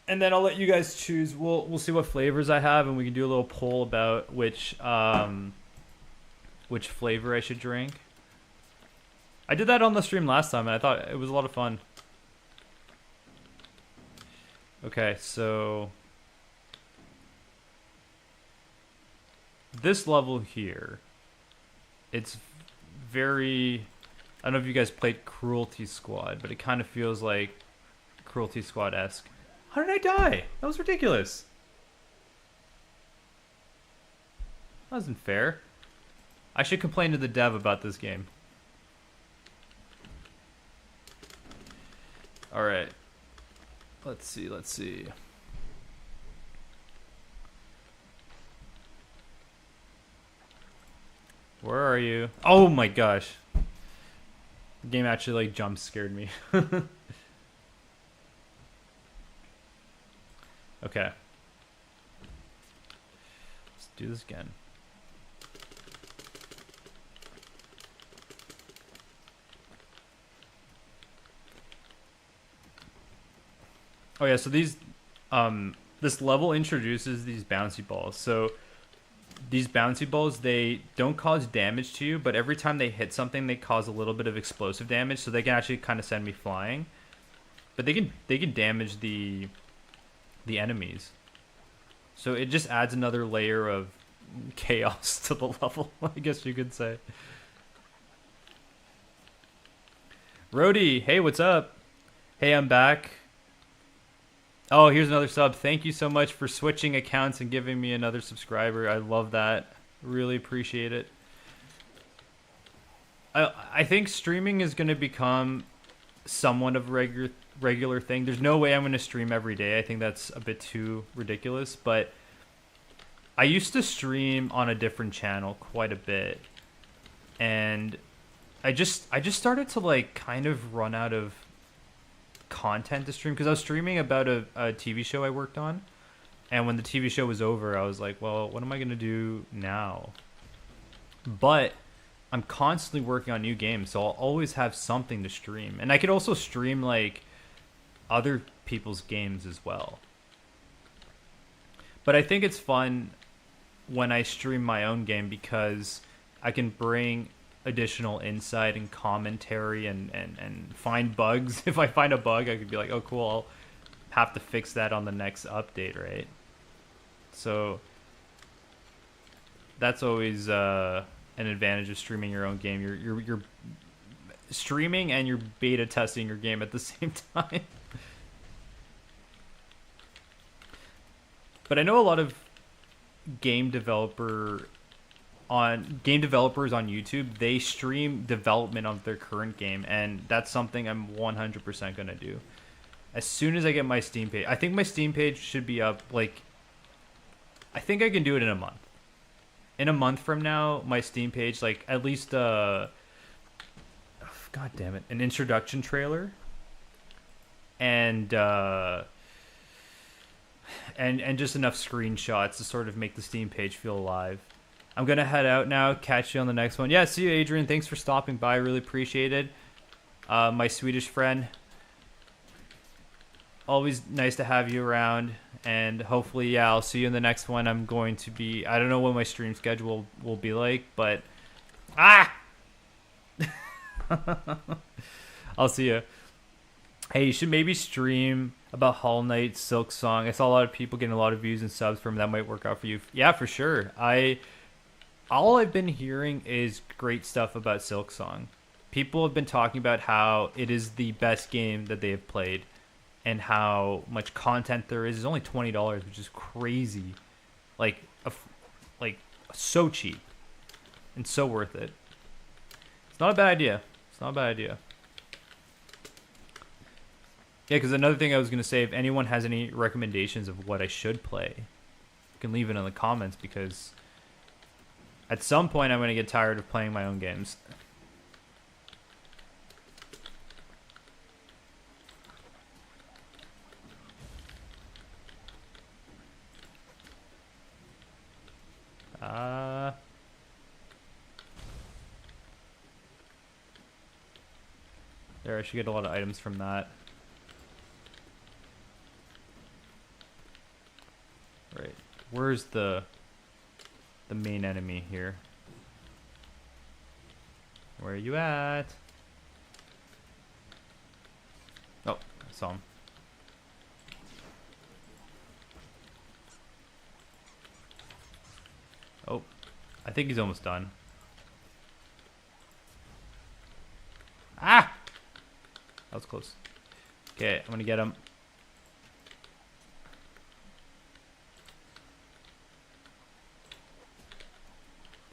And then I'll let you guys choose. We'll see what flavors I have, and we can do a little poll about which flavor I should drink. I did that on the stream last time, and I thought it was a lot of fun. Okay, so this level here, it's very, I don't know if you guys played Cruelty Squad, but it kind of feels like Cruelty Squad-esque. How did I die? That was ridiculous. That wasn't fair. I should complain to the dev about this game. Alright. Let's see. Where are you? Oh my gosh. The game actually like jump scared me. Okay. Let's do this again. Oh yeah, so these this level introduces these bouncy balls. So these bouncy balls, they don't cause damage to you, but every time they hit something, they cause a little bit of explosive damage, so they can actually kind of send me flying. But they can damage the enemies. So it just adds another layer of chaos to the level, I guess you could say. Rody, hey, what's up? Hey, I'm back. Oh, here's another sub. Thank you so much for switching accounts and giving me another subscriber. I love that. Really appreciate it. I think streaming is going to become somewhat of a regular thing. There's no way I'm going to stream every day. I think that's a bit too ridiculous. But I used to stream on a different channel quite a bit. And I just started to like kind of run out of content to stream because I was streaming about a TV show I worked on, and when the TV show was over, I was like, well, what am I gonna do now? But I'm constantly working on new games, so I'll always have something to stream, and I could also stream like other people's games as well. But I think it's fun when I stream my own game because I can bring additional insight and commentary and find bugs. If I find a bug, I could be like, oh cool, I'll have to fix that on the next update, right? So that's always an advantage of streaming your own game. You're streaming and you're beta testing your game at the same time. But I know a lot of game developers on YouTube, they stream development of their current game, and that's something I'm 100% gonna do as soon as I get my Steam page. I think my Steam page should be up, like, I think I can do it in a month. in a month from now, my Steam page, like at least god damn it, an introduction trailer and and just enough screenshots to sort of make the Steam page feel alive. I'm gonna head out now. Catch you on the next one. Yeah, see you, Adrian. Thanks for stopping by. Really appreciate it. My Swedish friend. Always nice to have you around. And hopefully, yeah, I'll see you in the next one. I'm going to be... I don't know what my stream schedule will be like, but... Ah! I'll see you. Hey, you should maybe stream about Hollow Knight, Silk Song. I saw a lot of people getting a lot of views and subs from that. Might work out for you. Yeah, for sure. All I've been hearing is great stuff about Silk Song. People have been talking about how it is the best game that they have played and how much content there is. It's only $20, which is crazy. Like so cheap and so worth it. It's not a bad idea. It's not a bad idea. Yeah, because another thing I was going to say, if anyone has any recommendations of what I should play, you can leave it in the comments, because at some point I'm going to get tired of playing my own games. There, I should get a lot of items from that. Right. Where's the main enemy here? Where are you at? Oh, I saw him. Oh, I think he's almost done. Ah! That was close. Okay, I'm gonna get him.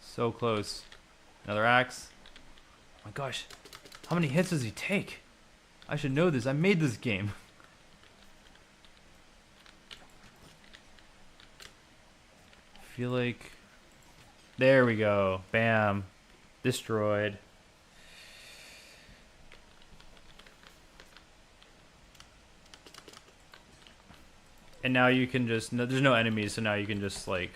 So close. Another axe. Oh my gosh. How many hits does he take? I should know this. I made this game. I feel like... There we go. Bam. Destroyed. And now you can just... there's no enemies, so now you can just, like,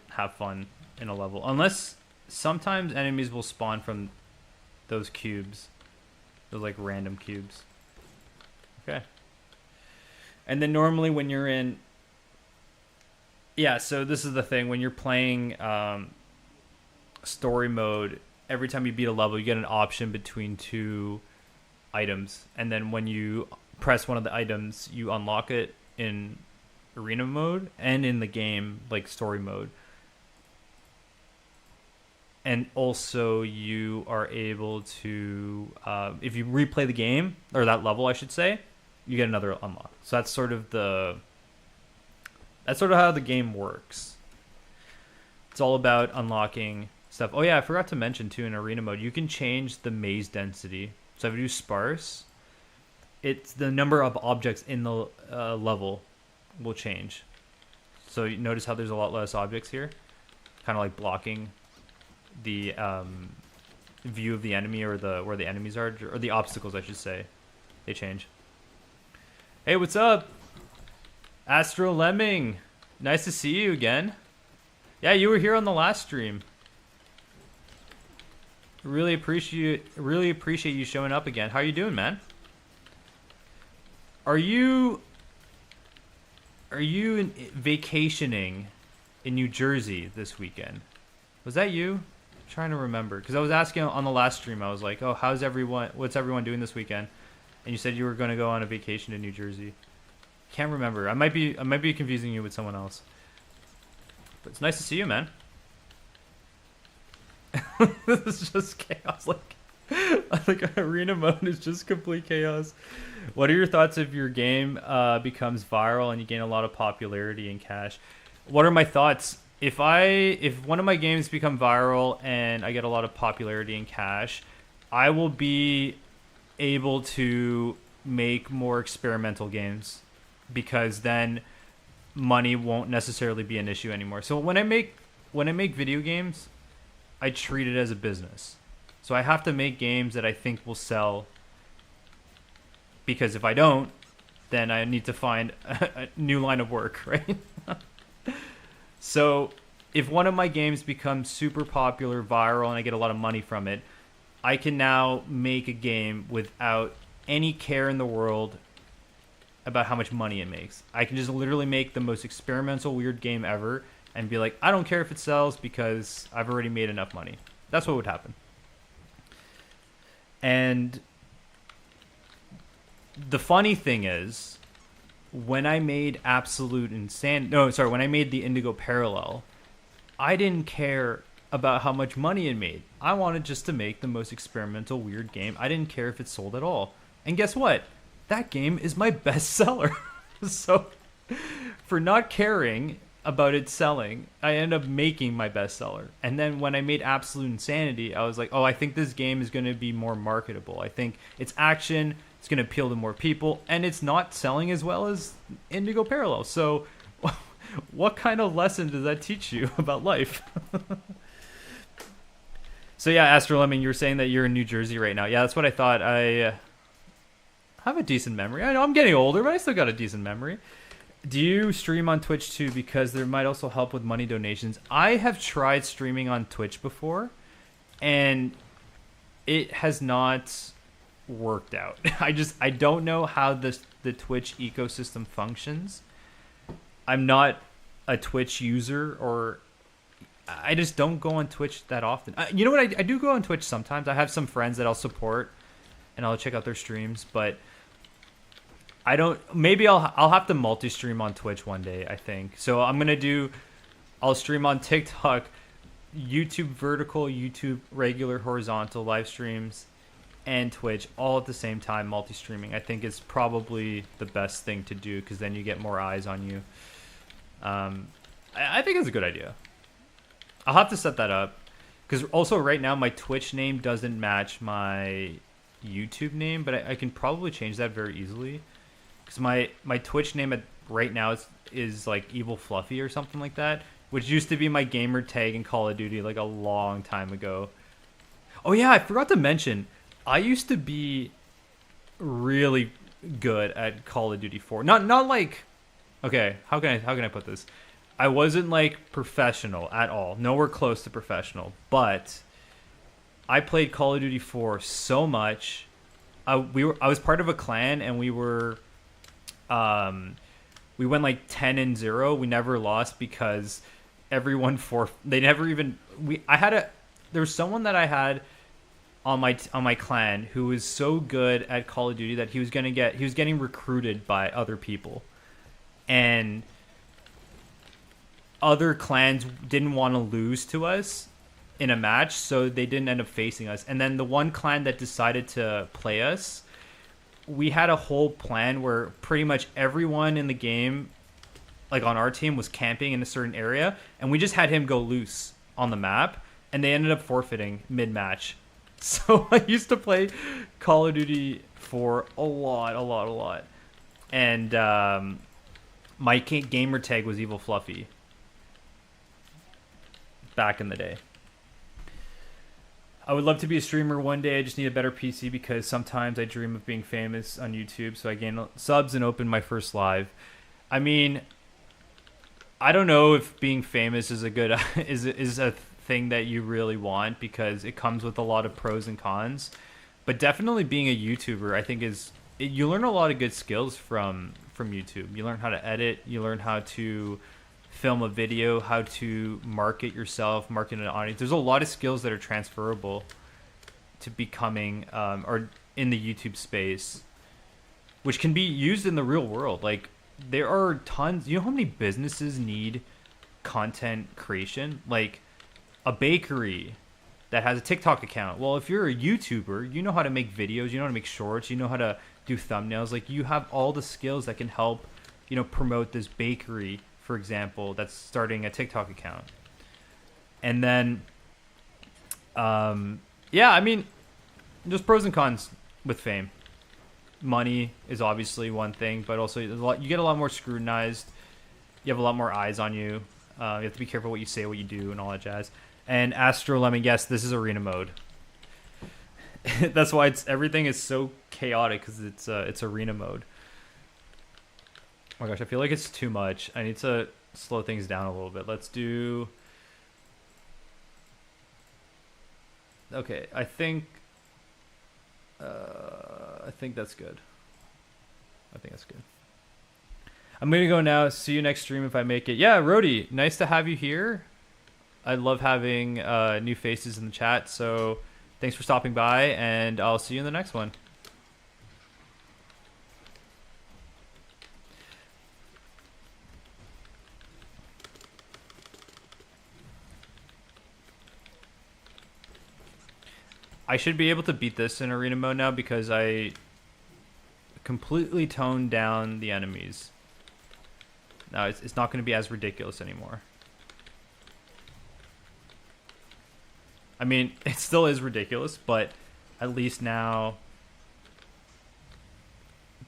have fun in a level. Unless... sometimes enemies will spawn from those cubes. Those, like, random cubes. Okay. And then normally when you're in... Yeah, so this is the thing. When you're playing story mode, every time you beat a level, you get an option between two items. And then when you press one of the items, you unlock it in arena mode and in the game, like, story mode. And also you are able to, if you replay the game, or that level, I should say, you get another unlock. So that's sort of how the game works. It's all about unlocking stuff. Oh yeah, I forgot to mention too, in arena mode, you can change the maze density. So if you do sparse, it's the number of objects in the level will change. So you notice how there's a lot less objects here, kind of like blocking the view of the enemy, or where the enemies are, or the obstacles, I should say. They change. Hey, what's up, Astro Lemming? Nice to see you again. Yeah, you were here on the last stream. Really appreciate you showing up again. How you doing, man? Are you vacationing in New Jersey this weekend? Was that you? I'm trying to remember, because I was asking on the last stream. I was like, "Oh, what's everyone doing this weekend?" And you said you were going to go on a vacation in New Jersey. Can't remember. I might be confusing you with someone else. But it's nice to see you, man. This is just chaos. Like arena mode is just complete chaos. What are your thoughts if your game becomes viral and you gain a lot of popularity and cash? What are my thoughts? If one of my games become viral and I get a lot of popularity and cash, I will be able to make more experimental games, because then money won't necessarily be an issue anymore. So when I make when I make video games, I treat it as a business. So I have to make games that I think will sell, because if I don't, then I need to find a new line of work, right? So if one of my games becomes super popular, viral, and I get a lot of money from it, I can now make a game without any care in the world about how much money it makes. I can just literally make the most experimental, weird game ever and be like, I don't care if it sells because I've already made enough money. That's what would happen. And the funny thing is, when I made when I made the Indigo Parallel, I didn't care about how much money it made. I wanted just to make the most experimental, weird game. I didn't care if it sold at all. And guess what? That game is my best seller. So, for not caring about it selling, I ended up making my bestseller. And then when I made Absolute Insanity, I was like, oh, I think this game is going to be more marketable. I think it's action, it's going to appeal to more people, and it's not selling as well as Indigo Parallel. So what kind of lesson does that teach you about life? So yeah, Astro Lemon, you were saying that you're in New Jersey right now. Yeah, that's what I thought. I have a decent memory. I know I'm getting older, but I still got a decent memory. Do you stream on Twitch too? Because there might also help with money donations. I have tried streaming on Twitch before, and it has not worked out. I don't know how the Twitch ecosystem functions. I'm not a Twitch user, or I just don't go on Twitch that often. You know what? I do go on Twitch sometimes. I have some friends that I'll support, and I'll check out their streams, but I don't. Maybe I'll have to multi-stream on Twitch one day, I think. So I'll stream on TikTok, YouTube vertical, YouTube regular, horizontal live streams, and Twitch all at the same time, multi-streaming. I think is probably the best thing to do, because then you get more eyes on you. I think it's a good idea. I'll have to set that up, because also right now my Twitch name doesn't match my YouTube name, but I can probably change that very easily. Because my Twitch name right now is like Evil Fluffy or something like that, which used to be my gamer tag in Call of Duty like a long time ago. Oh yeah, I forgot to mention, I used to be really good at Call of Duty 4. Not like, okay, how can I put this? I wasn't like professional at all, nowhere close to professional, but I played Call of Duty 4 so much. I was part of a clan, and we went like 10-0. We never lost because everyone there was someone that I had on my clan who was so good at Call of Duty that he was getting recruited by other people, and other clans didn't want to lose to us in a match, so they didn't end up facing us. And then the one clan that decided to play us, we had a whole plan where pretty much everyone in the game, like on our team, was camping in a certain area, and we just had him go loose on the map, and they ended up forfeiting mid-match. So I used to play Call of Duty for a lot. And my gamer tag was Evil Fluffy back in the day. I would love to be a streamer one day. I just need a better PC, because sometimes I dream of being famous on YouTube, so I gain subs and open my first live. I mean, I don't know if being famous is a good is a thing that you really want, because it comes with a lot of pros and cons. But definitely being a YouTuber, I think you learn a lot of good skills from YouTube. You learn how to edit, you learn how to film a video, how to market yourself, market an audience. There's a lot of skills that are transferable to becoming or in the YouTube space, which can be used in the real world. Like, there are tons. You know how many businesses need content creation? Like a bakery that has a TikTok account. Well, if you're a YouTuber, you know how to make videos, you know how to make shorts, you know how to do thumbnails. Like, you have all the skills that can help, promote this bakery, for example, that's starting a TikTok account. And then, yeah, I mean, there's pros and cons with fame. Money is obviously one thing, but also you get a lot more scrutinized. You have a lot more eyes on you. You have to be careful what you say, what you do, and all that jazz. And Astro Lemon, yes, this is arena mode. That's why everything is so chaotic, because it's arena mode. Oh my gosh, I feel like it's too much. I need to slow things down a little bit. Let's do... Okay, I think that's good. I think that's good. I'm gonna go now. See you next stream if I make it. Yeah, Rody, nice to have you here. I love having new faces in the chat, so thanks for stopping by, and I'll see you in the next one. I should be able to beat this in arena mode now because I completely toned down the enemies. Now it's not going to be as ridiculous anymore. I mean, it still is ridiculous, but at least now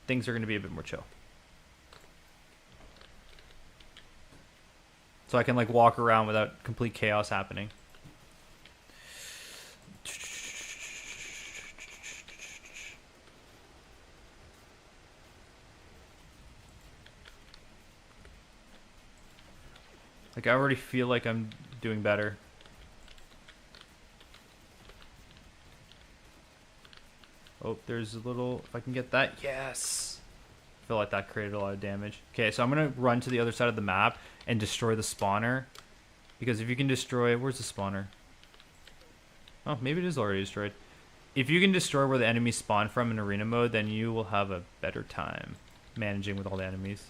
things are going to be a bit more chill. So I can like walk around without complete chaos happening. Like, I already feel like I'm doing better. Oh, there's a little... If I can get that. Yes! I feel like that created a lot of damage. Okay, so I'm going to run to the other side of the map and destroy the spawner. Because if you can destroy... Where's the spawner? Oh, maybe it is already destroyed. If you can destroy where the enemies spawn from in arena mode, then you will have a better time managing with all the enemies.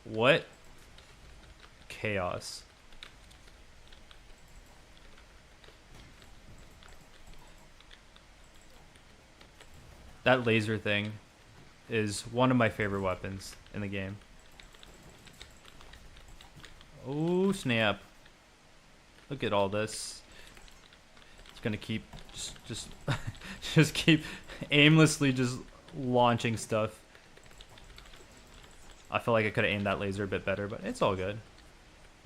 What chaos. That laser thing is one of my favorite weapons in the game. Oh snap. Look at all this. It's gonna keep just keep aimlessly just launching stuff. I feel like I could have aimed that laser a bit better, but it's all good.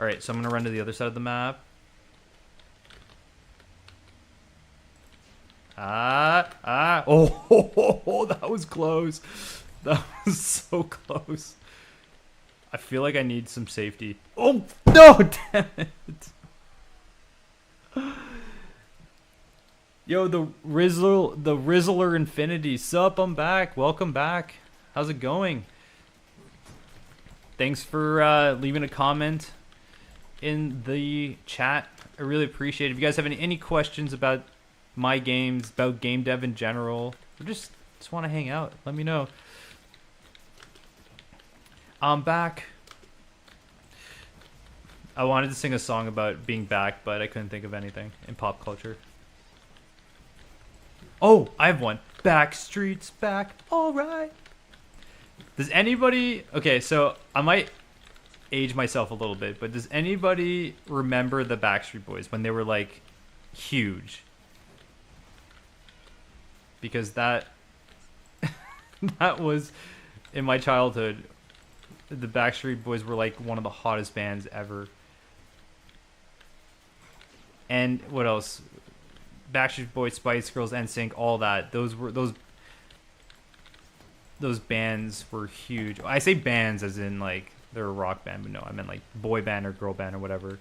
Alright, so I'm going to run to the other side of the map. Oh, that was close. That was so close. I feel like I need some safety. Oh, no, damn it. Yo, the Rizzler Infinity. Sup, I'm back. Welcome back. How's it going? Thanks for leaving a comment in the chat. I really appreciate it. If you guys have any questions about my games, about game dev in general, or just want to hang out, let me know. I'm back. I wanted to sing a song about being back, but I couldn't think of anything in pop culture. Oh, I have one. Backstreet's back, alright. Does anybody... Okay, so I might age myself a little bit, but does anybody remember the Backstreet Boys when they were, like, huge? Because that... that was... In my childhood, the Backstreet Boys were, like, one of the hottest bands ever. And what else? Backstreet Boys, Spice Girls, NSYNC, all that. Those bands were huge. I say bands as in like they're a rock band, but no, I meant like boy band or girl band or whatever.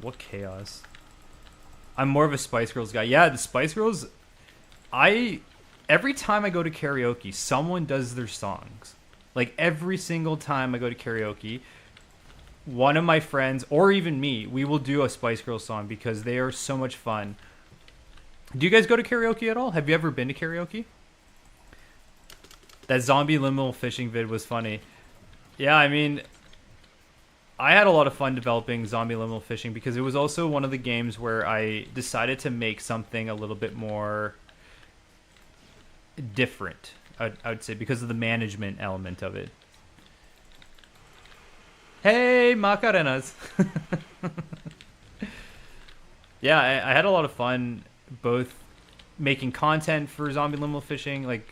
What chaos. I'm more of a Spice Girls guy. Yeah, the Spice Girls, every time I go to karaoke, someone does their songs. Like every single time I go to karaoke, one of my friends, or even me, we will do a Spice Girls song because they are so much fun. Do you guys go to karaoke at all? Have you ever been to karaoke? That zombie liminal fishing vid was funny. Yeah, I mean, I had a lot of fun developing zombie liminal fishing because it was also one of the games where I decided to make something a little bit more different, I would say, because of the management element of it. Hey, Macarenas. Yeah, I had a lot of fun both making content for zombie liminal fishing, like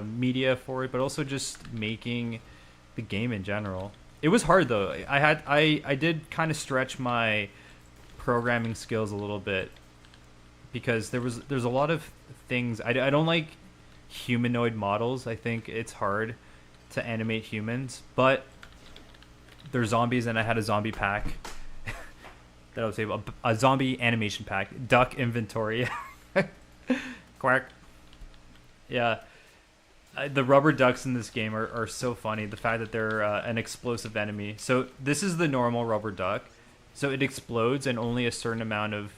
media for it, but also just making the game in general. It was hard though. I did kind of stretch my programming skills a little bit because there's a lot of things I don't like humanoid models. I think it's hard to animate humans, but they're zombies, and I had a zombie pack that I was able a zombie animation pack, duck inventory, quack. Yeah, the rubber ducks in this game are so funny. The fact that they're an explosive enemy. So this is the normal rubber duck. So it explodes, and only a certain amount of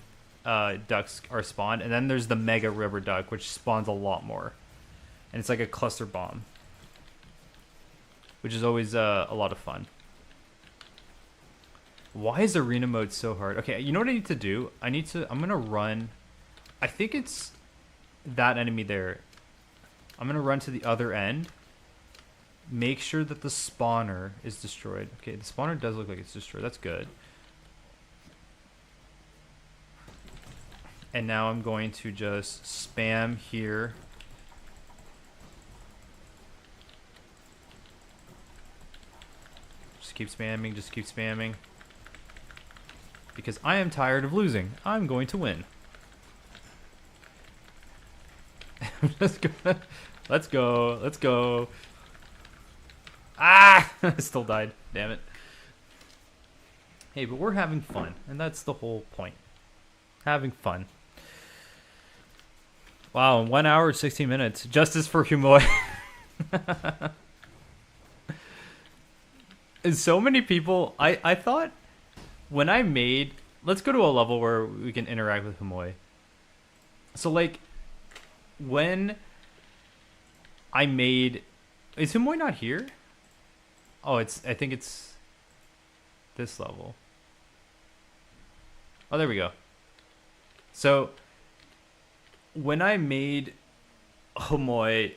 ducks are spawned. And then there's the mega rubber duck, which spawns a lot more. And it's like a cluster bomb, which is always a lot of fun. Why is arena mode so hard? Okay, you know what I need to do? I'm going to run. I think it's that enemy there. I'm going to run to the other end. Make sure that the spawner is destroyed. Okay, the spawner does look like it's destroyed. That's good. And now I'm going to just spam here. Just keep spamming, just keep spamming. Because I am tired of losing. I'm going to win. I'm just gonna... Let's go. Let's go. Ah! I still died. Damn it. Hey, but we're having fun. And that's the whole point. Having fun. Wow, 1 hour, 16 minutes. Justice for Humoy. And so many people... I thought... When I made... Let's go to a level where we can interact with Humoy. So, like... When I made... Is Humoy not here? Oh, I think it's this level. Oh, there we go. So, when I made Humoy,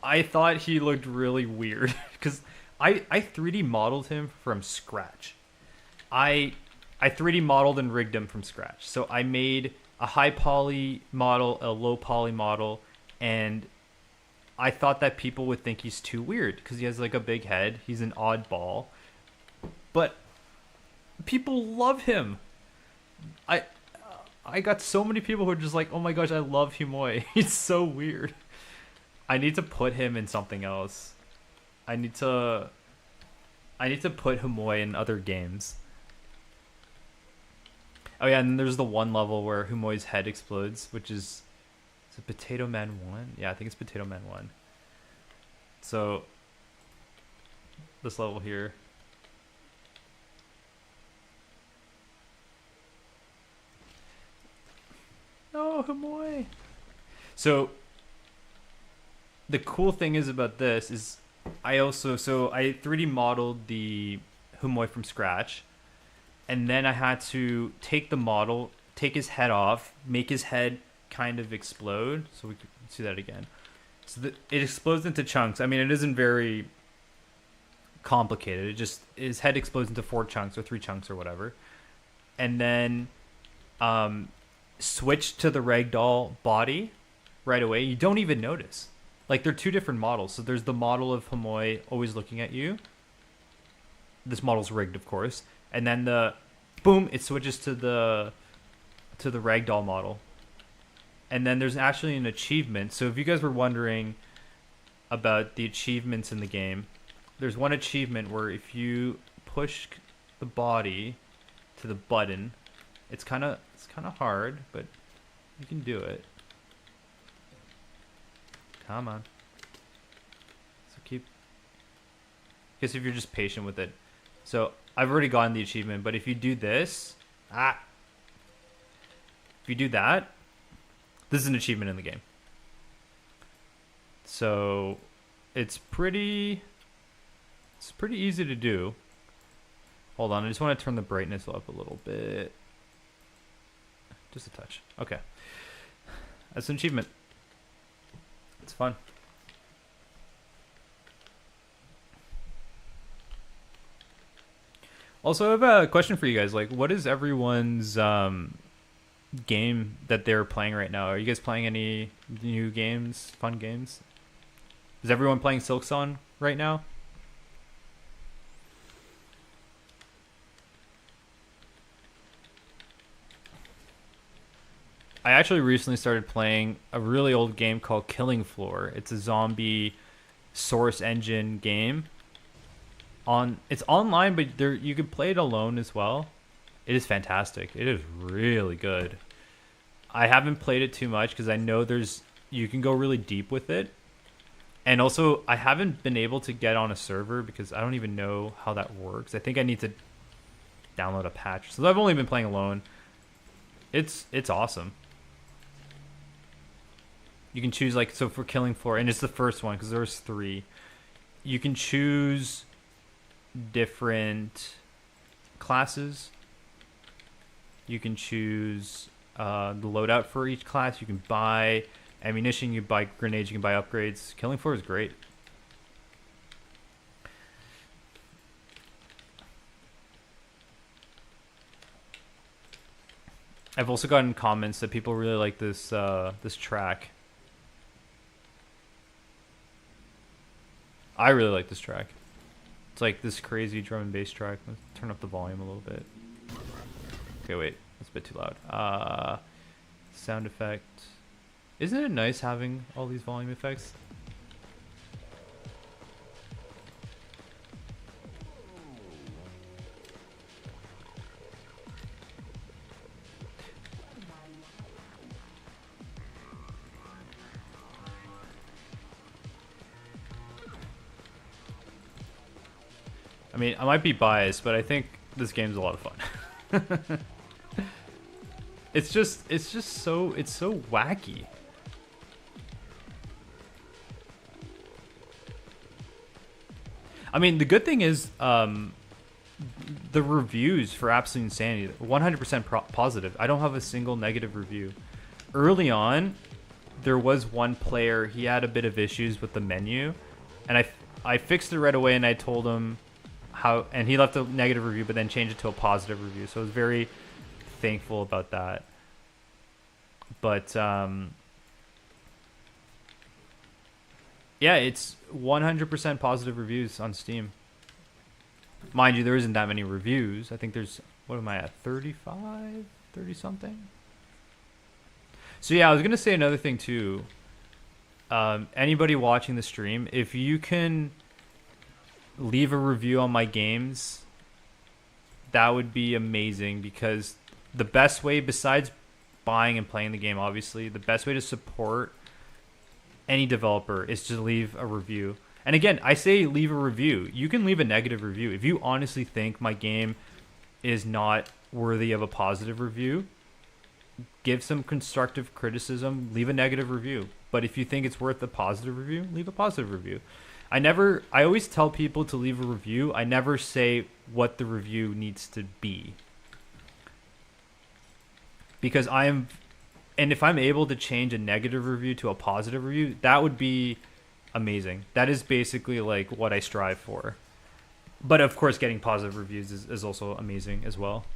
I thought he looked really weird. Because I 3D modeled him from scratch. I 3D modeled and rigged him from scratch. So I made a high poly model, a low poly model, and I thought that people would think he's too weird because he has like a big head. He's an oddball, but people love him. I got so many people who are just like, oh my gosh, I love Humoy. He's so weird. I need to put him in something else. I need to put Humoy in other games. Oh yeah, and then there's the one level where Humoy's head explodes, which is it Potato Man 1? Yeah, I think it's Potato Man 1. So this level here. Oh, Humoy. So the cool thing is about this is I 3D modeled the Humoy from scratch. And then I had to take the model, take his head off, make his head kind of explode. So we can see that again. So it explodes into chunks. I mean, it isn't very complicated. It just, his head explodes into 4 chunks or 3 chunks or whatever. And then switch to the ragdoll body right away. You don't even notice. Like, they're 2 different models. So there's the model of Humoy always looking at you. This model's rigged, of course. And then boom, it switches to the ragdoll model. And then there's actually an achievement. So if you guys were wondering about the achievements in the game, there's one achievement where if you push the body to the button, it's kind of hard, but you can do it. Come on. So I guess if you're just patient with it. So I've already gotten the achievement, but if you do this, if you do that, this is an achievement in the game. So it's pretty easy to do. Hold on, I just want to turn the brightness up a little bit. Just a touch. Okay. That's an achievement. It's fun. Also, I have a question for you guys. Like, what is everyone's game that they're playing right now? Are you guys playing any new games, fun games? Is everyone playing Silksong right now? I actually recently started playing a really old game called Killing Floor. It's a zombie source engine game. It's online, but there you can play it alone as well. It is fantastic. It is really good. I haven't played it too much because I know you can go really deep with it. And also, I haven't been able to get on a server because I don't even know how that works. I think I need to download a patch. So I've only been playing alone. It's awesome. You can choose, like, so for Killing Floor, and it's the first one because there's 3. You can choose different classes. You can choose the loadout for each class. You can buy ammunition, you can buy grenades, you can buy upgrades. Killing Floor is great. I've also gotten comments that people really like this this track. I really like this track. It's like this crazy drum and bass track. Let's turn up the volume a little bit. Okay, wait. That's a bit too loud. Sound effect. Isn't it nice having all these volume effects? I mean, I might be biased, but I think this game's a lot of fun. It's so wacky. I mean, the good thing is the reviews for Absolute Insanity, 100% positive. I don't have a single negative review. Early on, there was one player, he had a bit of issues with the menu, and I fixed it right away, and I told him how, and he left a negative review, but then changed it to a positive review. So I was very thankful about that. But yeah, it's 100% positive reviews on Steam. Mind you, there isn't that many reviews. I think there's, what am I at, 35, 30 something? So yeah, I was gonna say another thing too. Anybody watching the stream, if you can leave a review on my games, that would be amazing, because the best way, besides buying and playing the game, obviously, the best way to support any developer is to leave a review. And again, I say leave a review. You can leave a negative review. If you honestly think my game is not worthy of a positive review, give some constructive criticism, leave a negative review. But if you think it's worth a positive review, leave a positive review. I always tell people to leave a review. I never say what the review needs to be. Because and if I'm able to change a negative review to a positive review, that would be amazing. That is basically like what I strive for. But of course, getting positive reviews is also amazing as well.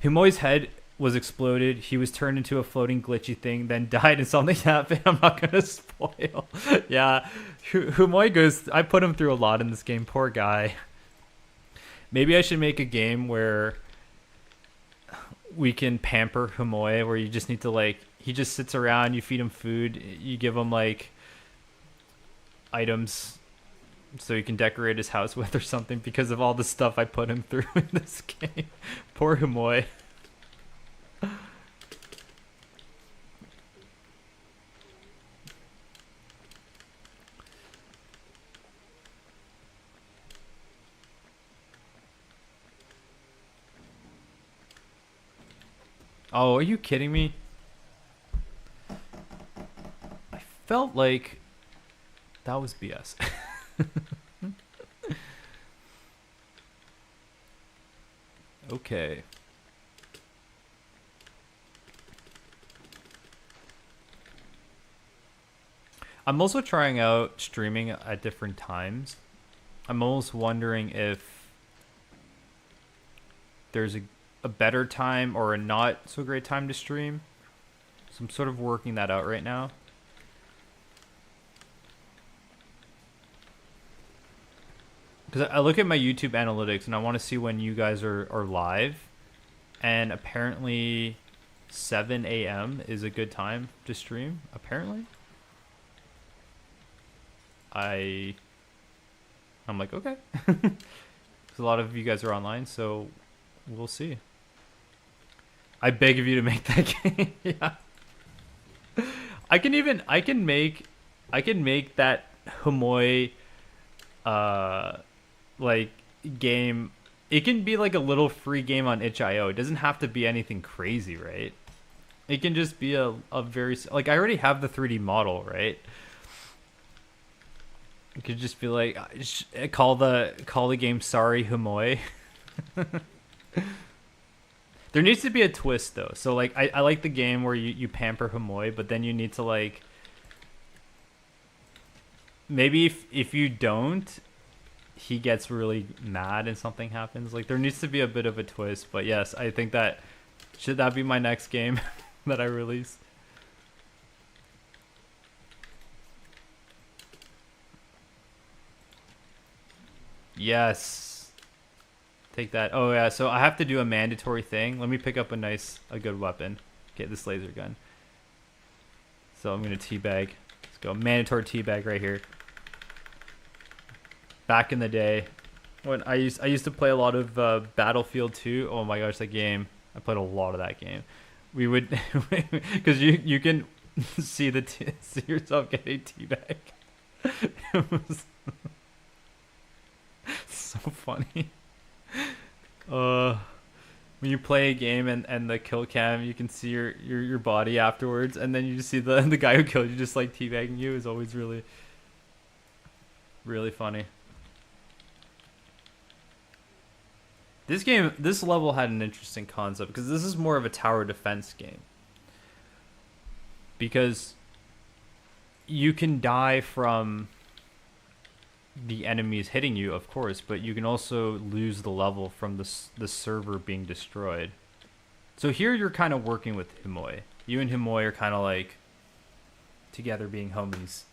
Humoy's head was exploded. He was turned into a floating glitchy thing, then died and something happened. I'm not going to spoil. Yeah, Humoy goes, I put him through a lot in this game. Poor guy. Maybe I should make a game where we can pamper Humoy, where you just need to, like, he just sits around, you feed him food, you give him like items so you can decorate his house with or something, because of all the stuff I put him through in this game. Poor Humoy. Oh, are you kidding me? I felt like that was BS. Okay. I'm also trying out streaming at different times. I'm almost wondering if there's a better time or a not so great time to stream. So I'm sort of working that out right now. Because I look at my YouTube analytics and I want to see when you guys are live. And apparently 7 a.m. is a good time to stream, apparently. I'm like, okay. Because a lot of you guys are online, so we'll see. I beg of you to make that game. Yeah. I can make that Homoi like game. It can be like a little free game on itch.io. It doesn't have to be anything crazy, right? It can just be a very, like, I already have the 3D model, right? It could just be like, call the game Sorry Homoi. There needs to be a twist though. So like I like the game where you pamper Homoi, but then you need to like, maybe if you don't, he gets really mad and something happens. Like there needs to be a bit of a twist. But yes, I think that should that be my next game that I release. Yes. Take that. Oh yeah, so I have to do a mandatory thing. Let me pick up a good weapon. Get this laser gun. So I'm gonna teabag. Let's go. Mandatory teabag right here. Back in the day, when I used to play a lot of Battlefield 2. Oh my gosh, that game! I played a lot of that game. We would, because you can see see yourself getting teabag. It was so funny. When you play a game and the kill cam, you can see your body afterwards, and then you just see the guy who killed you just like teabagging you. Is always really funny. This level had an interesting concept because this is more of a tower defense game. Because you can die from the enemies hitting you, of course, but you can also lose the level from the server being destroyed. So here you're kind of working with Homoi. You and Homoi are kind of like together being homies.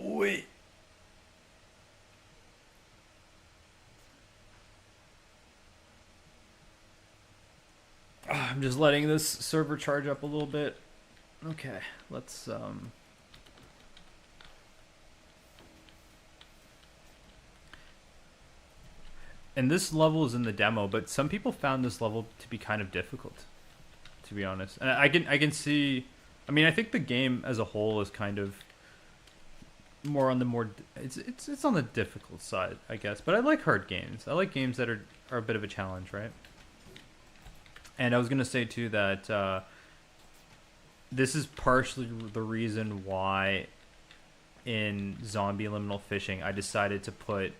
Wait. I'm just letting this server charge up a little bit. Okay, let's and this level is in the demo, but some people found this level to be kind of difficult, to be honest. And I can see, I mean, I think the game as a whole is kind of more on the it's on the difficult side, I guess. But I like hard games. I like games that are a bit of a challenge, right? And I was gonna say too that this is partially the reason why in Zombie Liminal Fishing I decided to put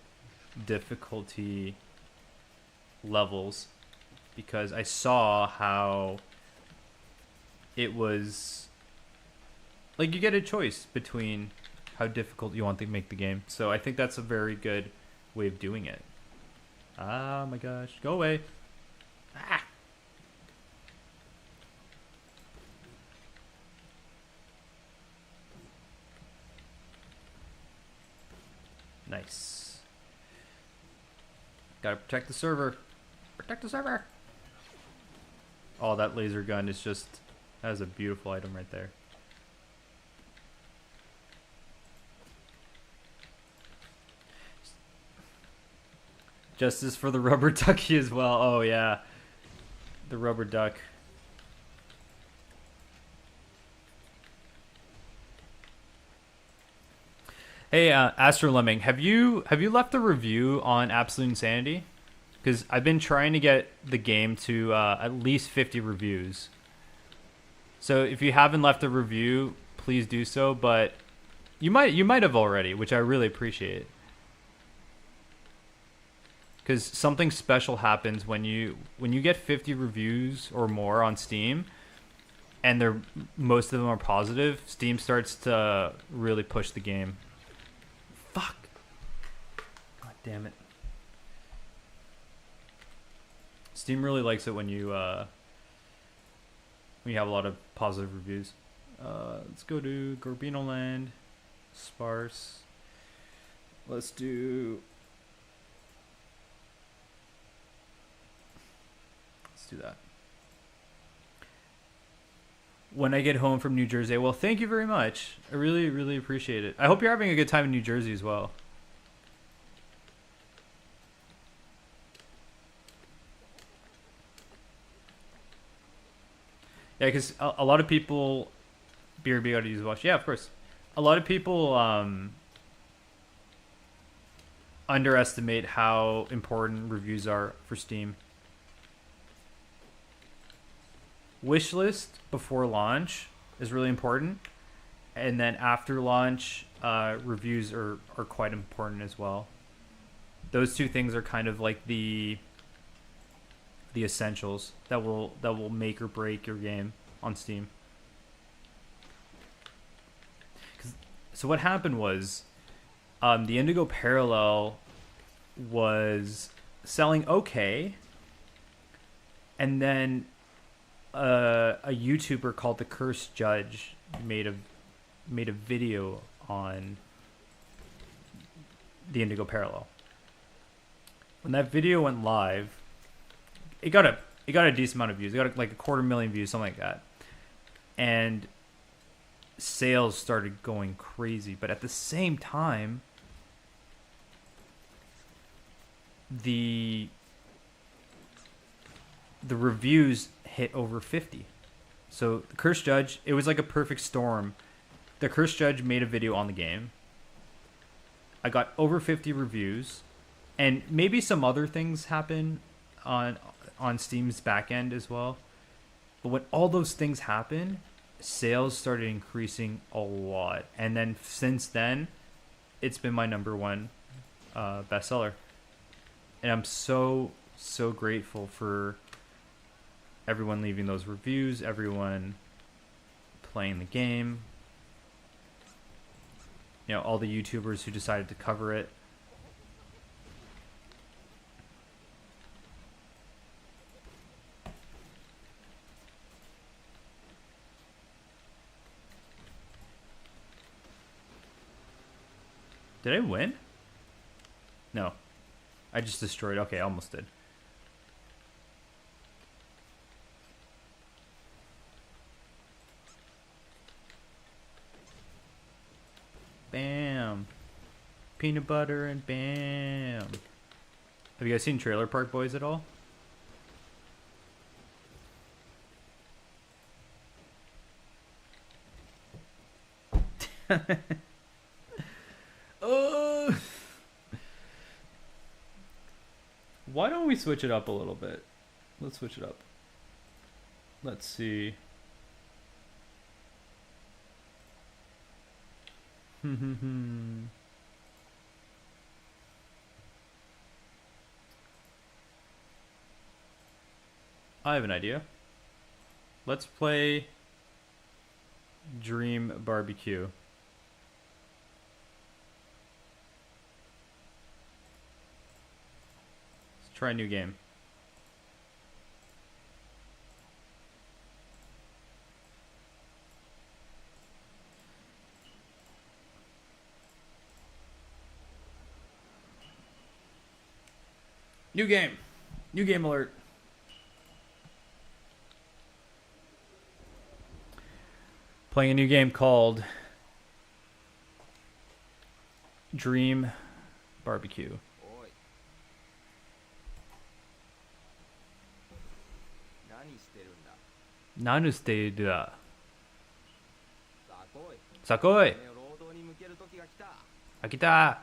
difficulty levels, because I saw how it was like you get a choice between how difficult you want to make the game. So I think that's a very good way of doing it. Ah, my gosh. Go away. Ah. Nice. Gotta protect the server. Protect the server. Oh, that laser gun is just... that is a beautiful item right there. Justice for the rubber ducky as well. Oh, yeah. The rubber duck. Hey, Astro Lemming, have you left a review on Absolute Insanity? Because I've been trying to get the game to at least 50 reviews. So if you haven't left a review, please do so. But you might have already, which I really appreciate. Because something special happens when you get 50 reviews or more on Steam. and they're most of them are positive, Steam starts to really push the game. Fuck. God damn it. Steam really likes it when you have a lot of positive reviews. Let's go to Gorbino Land, sparse. Let's do that. When I get home from New Jersey. Well, thank you very much. I really, really appreciate it. I hope you're having a good time in New Jersey as well. Yeah, because a lot of people... BRB got to use watch. Yeah, of course. A lot of people underestimate how important reviews are for Steam. Wishlist before launch is really important, and then after launch, reviews are quite important as well. Those two things are kind of like the essentials that will make or break your game on Steam. So what happened was, the Indigo Parallel was selling okay, and then a YouTuber called the Cursed Judge made a video on the Indigo Parallel. When that video went live, it got a decent amount of views. It got like 250,000 views, something like that, and sales started going crazy. But at the same time, the reviews hit over 50. So the Cursed Judge, it was like a perfect storm. The Cursed Judge made a video on the game. I got over 50 reviews, and maybe some other things happen on Steam's back end as well. But when all those things happen, sales started increasing a lot, and then since then, it's been my #1 bestseller, and I'm so grateful for everyone leaving those reviews, everyone playing the game, you know, all the YouTubers who decided to cover it. Did I win? No. I just destroyed. Okay, I almost did. Bam. Peanut butter and bam. Have you guys seen Trailer Park Boys at all? Why don't we switch it up a little bit? Let's switch it up. Let's see. I have an idea. Let's play Dream Barbecue. Let's try a new game. New game. New game alert. Playing a new game called Dream Barbecue. Nanuしてるだ。さあ来い。あ、来た。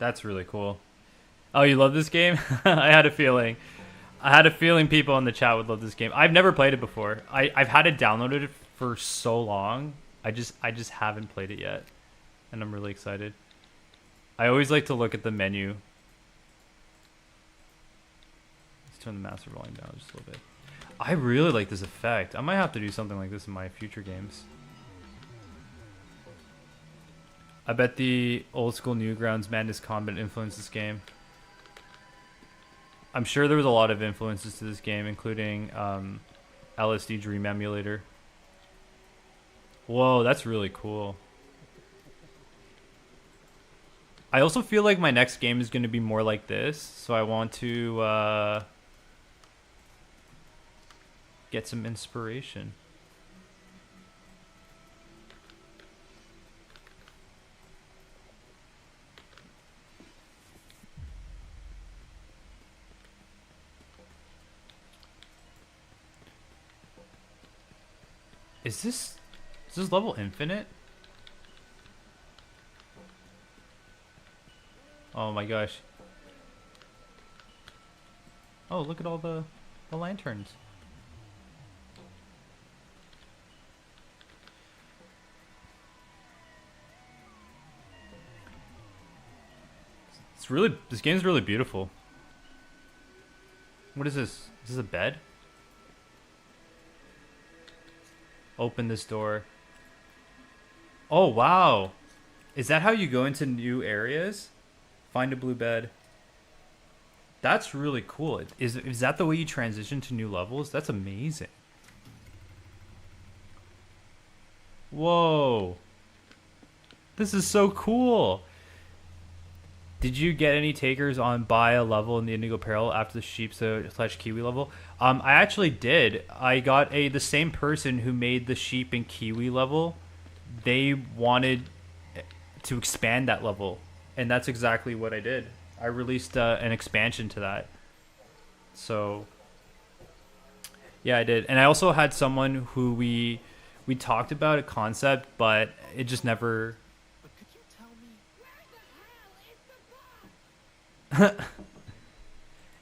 That's really cool. Oh, you love this game? I had a feeling. I had a feeling people in the chat would love this game. I've never played it before. I've had it downloaded for so long. I just haven't played it yet, and I'm really excited. I always like to look at the menu. Let's turn the master volume down just a little bit. I really like this effect. I might have to do something like this in my future games. I bet the old school Newgrounds Madness Combat influenced this game. I'm sure there was a lot of influences to this game, including LSD Dream Emulator. Whoa, that's really cool. I also feel like my next game is going to be more like this, so I want to get some inspiration. Is this level infinite? Oh my gosh. Oh, look at all the lanterns. This game's really beautiful. What is this? Is this a bed? Open this door. Oh, wow. Is that how you go into new areas? Find a blue bed. That's really cool. Is that the way you transition to new levels? That's amazing. Whoa. This is so cool. Did you get any takers on buy a level in the Indigo Peril after the sheep / kiwi level? I actually did. I got the same person who made the sheep and kiwi level. They wanted to expand that level, and that's exactly what I did. I released an expansion to that. So yeah, I did. And I also had someone who we talked about a concept, but it just never. But could you tell me where the hell is the boss?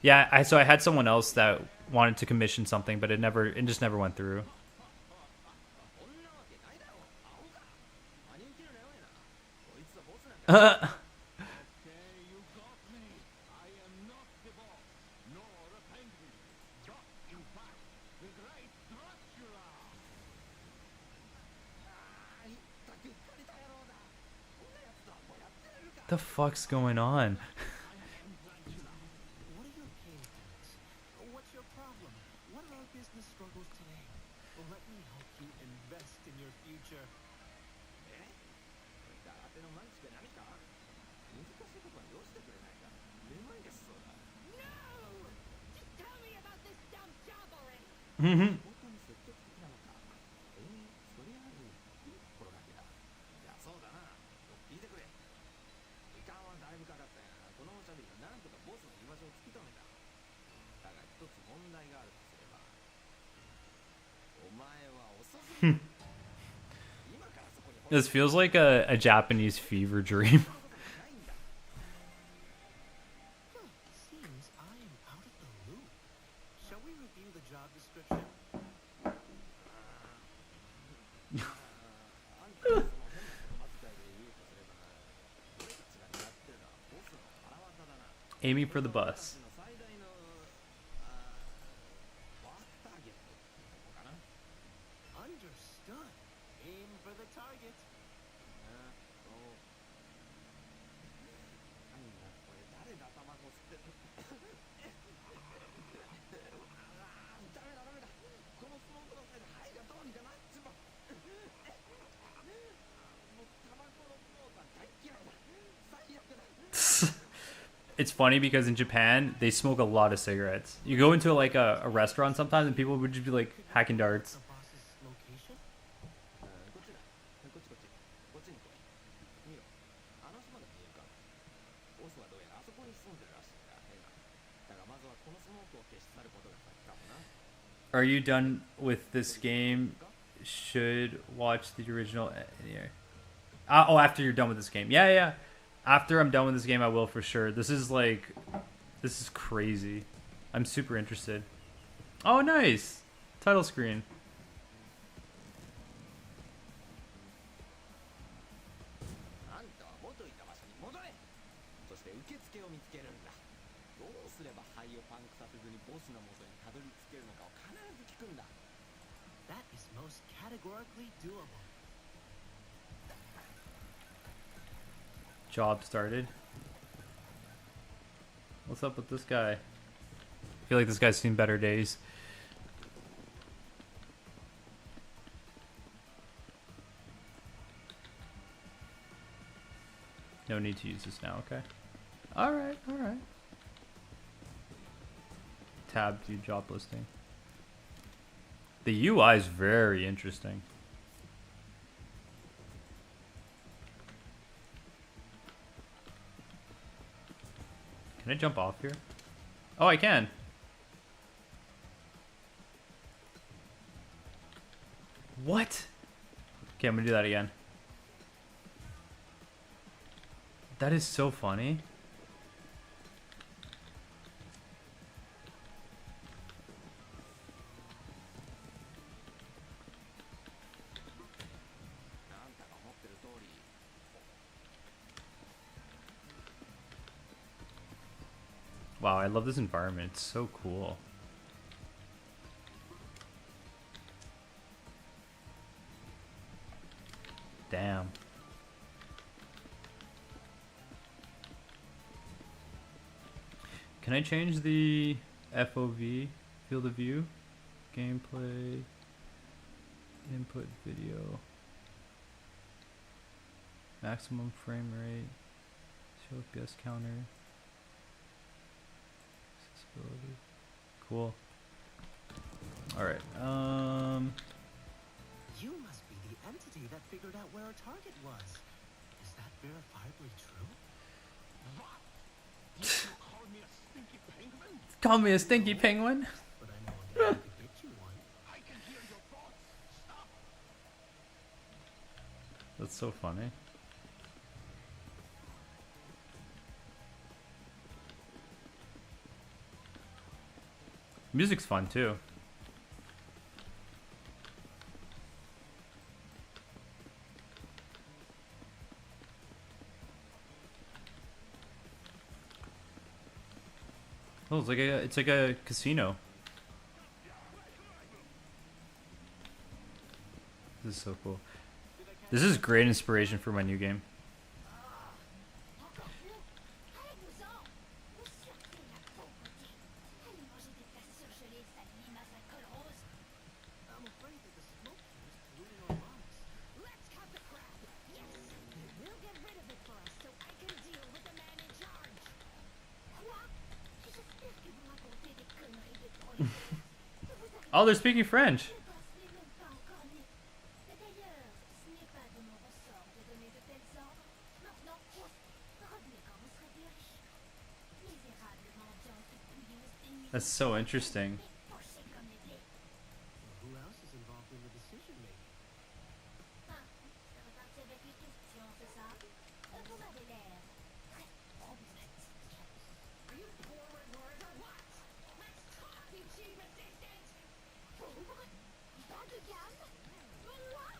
Yeah, so I had someone else that wanted to commission something, but it just never went through. The fuck's going on? What are your pain points? What's your problem? What are our business struggles today? Let me help you invest in your future. No! Just tell me about this dumb job already! This feels like a Japanese fever dream. Seems I am out of the loop. Shall we review the job description? Aiming for the bus. Understood. Aim for the target. It's funny because in Japan they smoke a lot of cigarettes. You go into like a restaurant sometimes and people would just be like hacking darts. The boss's location? Are you done with this game? Should watch the original. Oh, after you're done with this game. Yeah, yeah. After I'm done with this game, I will for sure. This is crazy. I'm super interested. Oh, nice! Title screen. あんたは元いた場所に戻れ。そして受付を見つけるんだ。どうすれば灰をパンクさせずにボスの元にたどり着けるのかを必ず聞くんだ。That is most categorically doable. Job started. What's up with this guy? I feel like this guy's seen better days. No need to use this now, okay. Alright, alright. Tab view job listing. The UI is very interesting. Can I jump off here? Oh, I can. What? Okay, I'm gonna do that again. That is so funny. Wow, I love this environment. It's so cool. Damn. Can I change the FOV, field of view, gameplay, input video, maximum frame rate, show FPS counter, accessibility? Cool. Alright, You must be the entity that figured out where our target was. Is that verifiably true? What? You called me a stinky penguin? call me a stinky penguin. But I know a guy who could get you one. I can hear your thoughts. Stop. That's so funny. Music's fun too. Oh, it's like a casino. This is so cool. This is great inspiration for my new game. I'm afraid that the smoke here is polluting our lungs. Let's cut the crap. Yes, we'll get rid of it for us so I can deal with the man in charge. Quoi? J'espère que vous racontez des conneries de prolétaires. Vous avez Oh, they're speaking French. le boss n'est même pas encore né. Et d'ailleurs, ce n'est pas de mon ressort de donner de tels ordres. Maintenant, revenez quand vous serez plus riche. Misérable mendiant qui puise des nuits That's so interesting. poché comme les blés. Who else is involved in the decision making? Ah, ça repartit avec les questions, c'est ça? Vous m'avez l'air très problématique. Are you poor with words or what? Let's talk, you cheap assistant! Pauvre? Bas de gamme? Moi?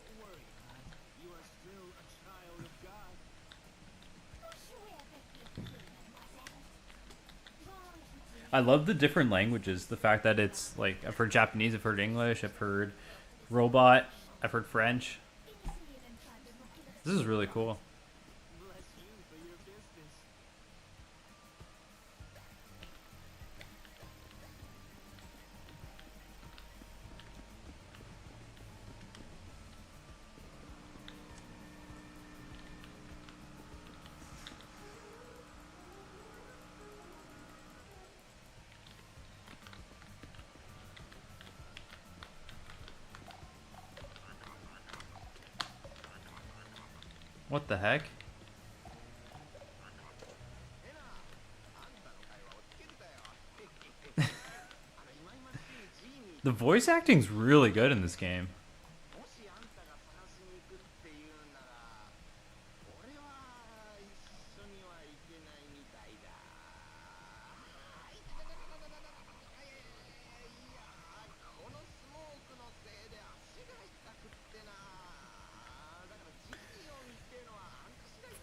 Don't worry, lad. You are still a child of God. Vous jouez avec les pieds, mademoiselle. Bon, je dis, I love the different languages. The fact that it's like, I've heard Japanese, I've heard English, I've heard robot, I've heard French. n'essayez même pas de moquer de This is really cool. Bless you for your business. What the heck? The voice acting's really good in this game. もしあんたが探しに行くっていうんなら、俺は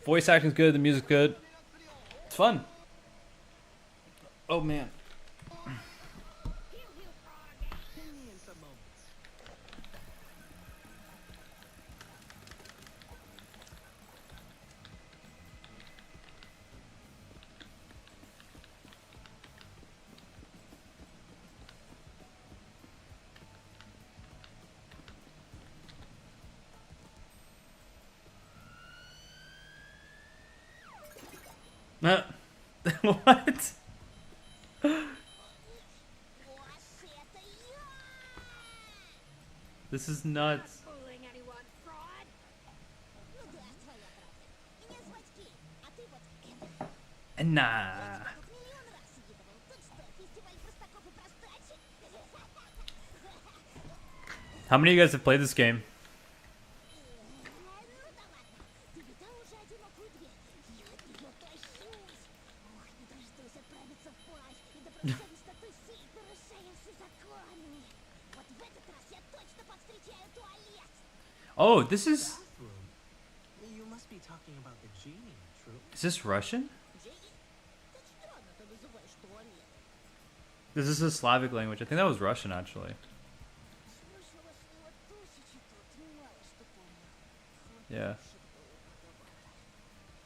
Voice acting's good. The music's good. It's fun. Oh man. What? This is nuts. Fooling anyone, fraud? Ну да, твоя правда. Меня звать Кей, а ты вот это. Nah. Миллион раз видывал. Тут что, фестиваль простаков и простачек? How many of you guys have played this game? Ну да ладно. Ты видал уже одинокую дверь? Я от нее тащусь. Ох, не дождусь отправиться в плащ и добросовестно тусить, нарушая все законы. Вот в этот раз я точно повстречаю туалет. Oh, this is... You must be talking about the genie, true? Is this Russian? Джей, как странно ты называешь туалет. This is a Slavic language. I think that was Russian, actually. Слышала слово тысячи тут, мало что помню. Yeah.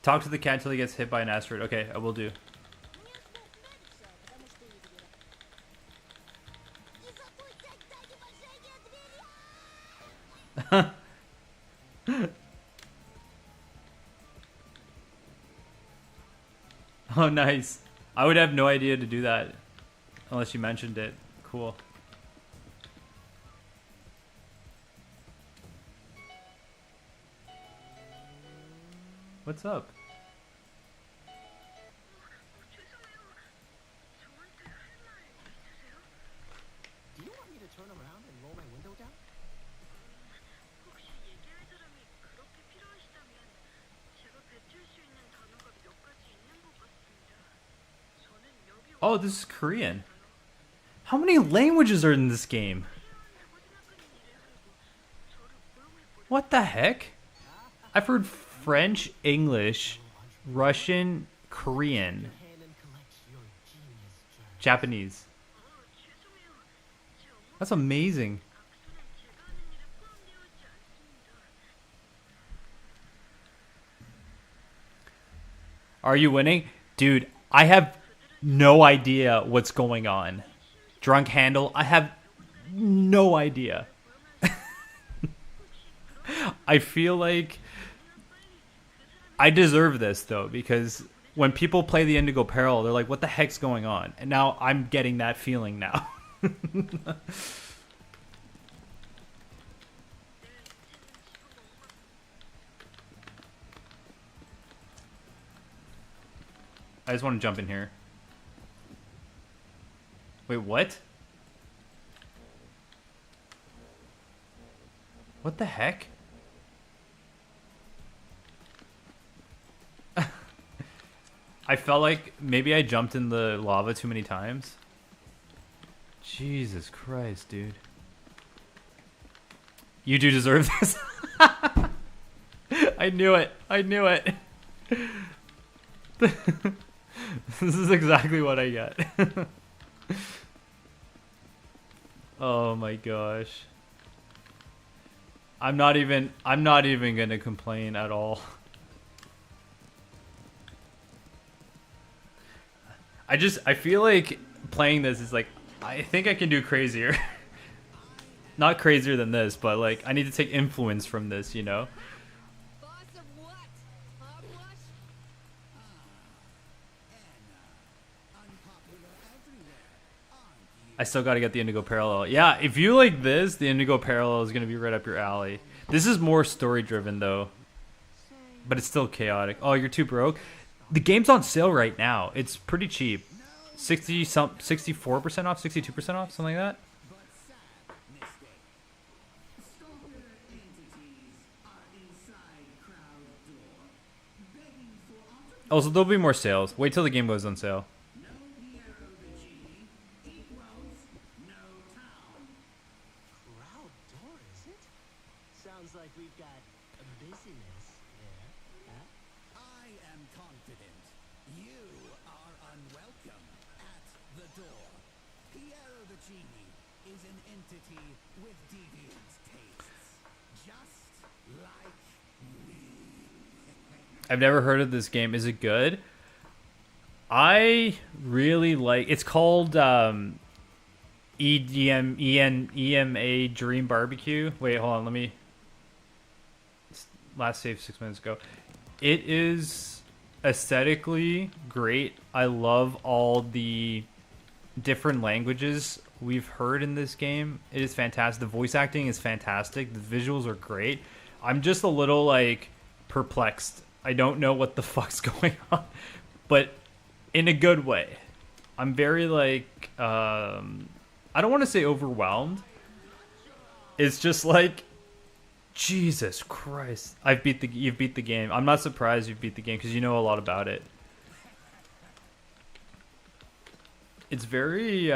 Talk to the cat until he gets hit by an asteroid. Okay, I will do. Мне звук нравится, потому что я дверь. И зато тогда неуважение дверя! Oh, nice. I would have no idea to do that unless you mentioned it. Cool. What's up? Do you want me to turn around and roll my window down? 혹시 얘기할 사람이 그렇게 필요하시다면 제가 배출 수 있는 단어가 몇 가지 있는 것 같습니다. 저는 여기 Oh, this is Korean. How many languages are in this game? What the heck? I've heard French, English, Russian, Korean, Hand and collect your genius germ. Japanese. That's amazing. Are you winning? Dude, I have no idea what's going on. Drunk handle, I have no idea. I feel like I deserve this though, because when people play the Indigo Peril, they're like, what the heck's going on? And now I'm getting that feeling now. I just want to jump in here. Wait, what? What the heck? I felt like maybe I jumped in the lava too many times. Jesus Christ, dude. You do deserve this. I knew it. I knew it. This is exactly what I get. Oh my gosh. I'm not even gonna complain at all. I feel like playing this is like, I think I can do crazier. Not crazier than this, but like I need to take influence from this, you know? Boss of what? Hogwash? I still gotta get the Indigo Parallel. Yeah, if you like this, the Indigo Parallel is gonna be right up your alley. This is more story driven though. But it's still chaotic. Oh, you're too broke? The game's on sale right now. It's pretty cheap. 64% off, 62% off, something like that. Also, there'll be more sales. Wait till the game goes on sale. Crowd door, is it? Sounds like we've got a business there, huh? confident. You are unwelcome at the door. Piero the Genie is an entity with deviant tastes, just like me. I've never heard of this game. Is it good? I really like. It's called EMA Dream Barbecue. Wait, hold on. Let me. Last save 6 minutes ago. It is aesthetically great. I love all the different languages we've heard in this game. It is fantastic. The voice acting is fantastic. The visuals are great. I'm just a little like perplexed. I don't know what the fuck's going on, but in a good way. I'm very like I don't want to say overwhelmed. It's just like Jesus Christ. You've beat the game. I'm not surprised you've beat the game because you know a lot about it. It's very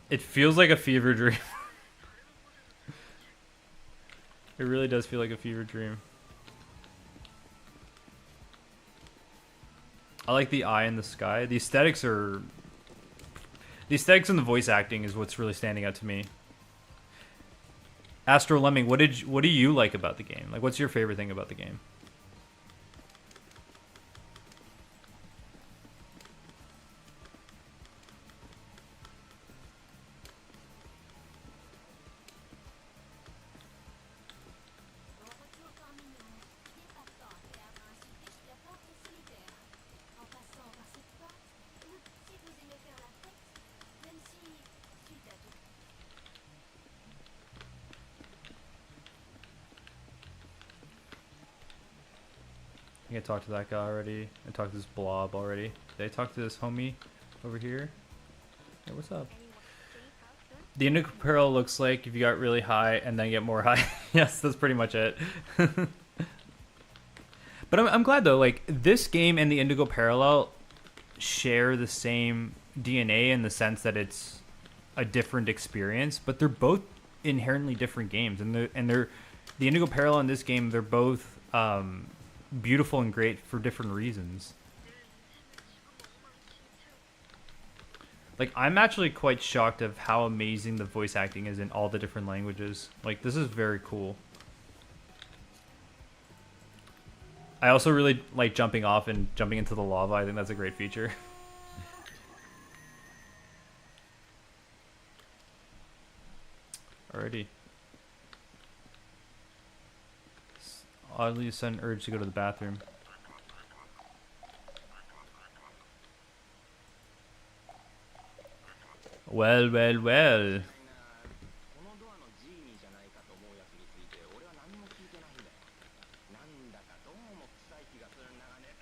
it feels like a fever dream. It really does feel like a fever dream. I like the eye in the sky. The aesthetics and the voice acting is what's really standing out to me. Astro Lemming, what do you like about the game? Like, what's your favorite thing about the game? I think I talked to that guy already. I talked to this blob already. Did I talk to this homie over here? Hey, what's up? The Indigo Pearl looks like if you got really high and then get more high. Yes, that's pretty much it. But I'm glad though, like this game and the Indigo Parallel share the same DNA in the sense that it's a different experience, but they're both inherently different games, and they're the Indigo Parallel in this game, they're both beautiful and great for different reasons. Like, I'm actually quite shocked of how amazing the voice acting is in all the different languages. Like, this is very cool. I also really like jumping off and jumping into the lava. I think that's a great feature. Alrighty. Oddly sudden urge to go to the bathroom. Well, well, well. このドアのジーニーじゃないかと思うやつについて俺は何も聞いてないんだよ。なんだかどうも臭い気がするんだがね。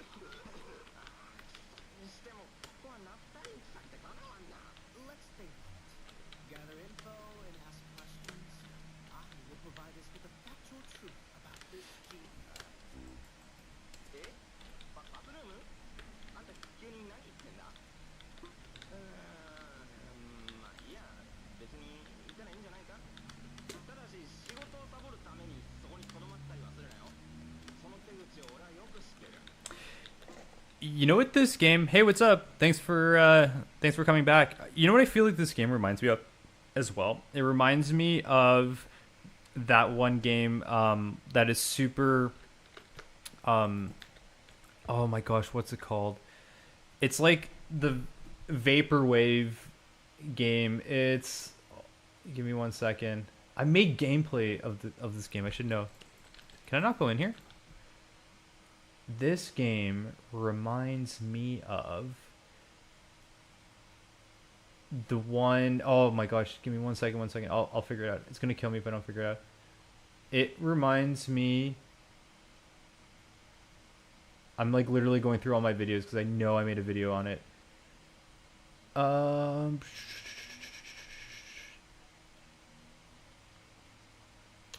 にしてもここはナフタリン臭くてかなわんな。Let's think. Gather info and ask questions. I will provide us with the factual truth about this key. え？バスルーム？あんた急に何言ってんだ？まあいいや、別にいたらいいんじゃないか。ただし仕事をサボるためにそこにとどまったりはするなよ。その手口を俺はよく知ってる。You know what this game? Hey, what's up? Thanks for coming back. You know what I feel like this game reminds me of as well? It reminds me of that one game that is super oh my gosh, what's it called? It's like the vaporwave game. It's give me 1 second. I made gameplay of this game. I should know. Can I not go in here? This game reminds me of the one oh my gosh, give me 1 second, 1 second. I'll figure it out. It's gonna kill me if I don't figure it out. It reminds me. I'm like literally going through all my videos because I know I made a video on it.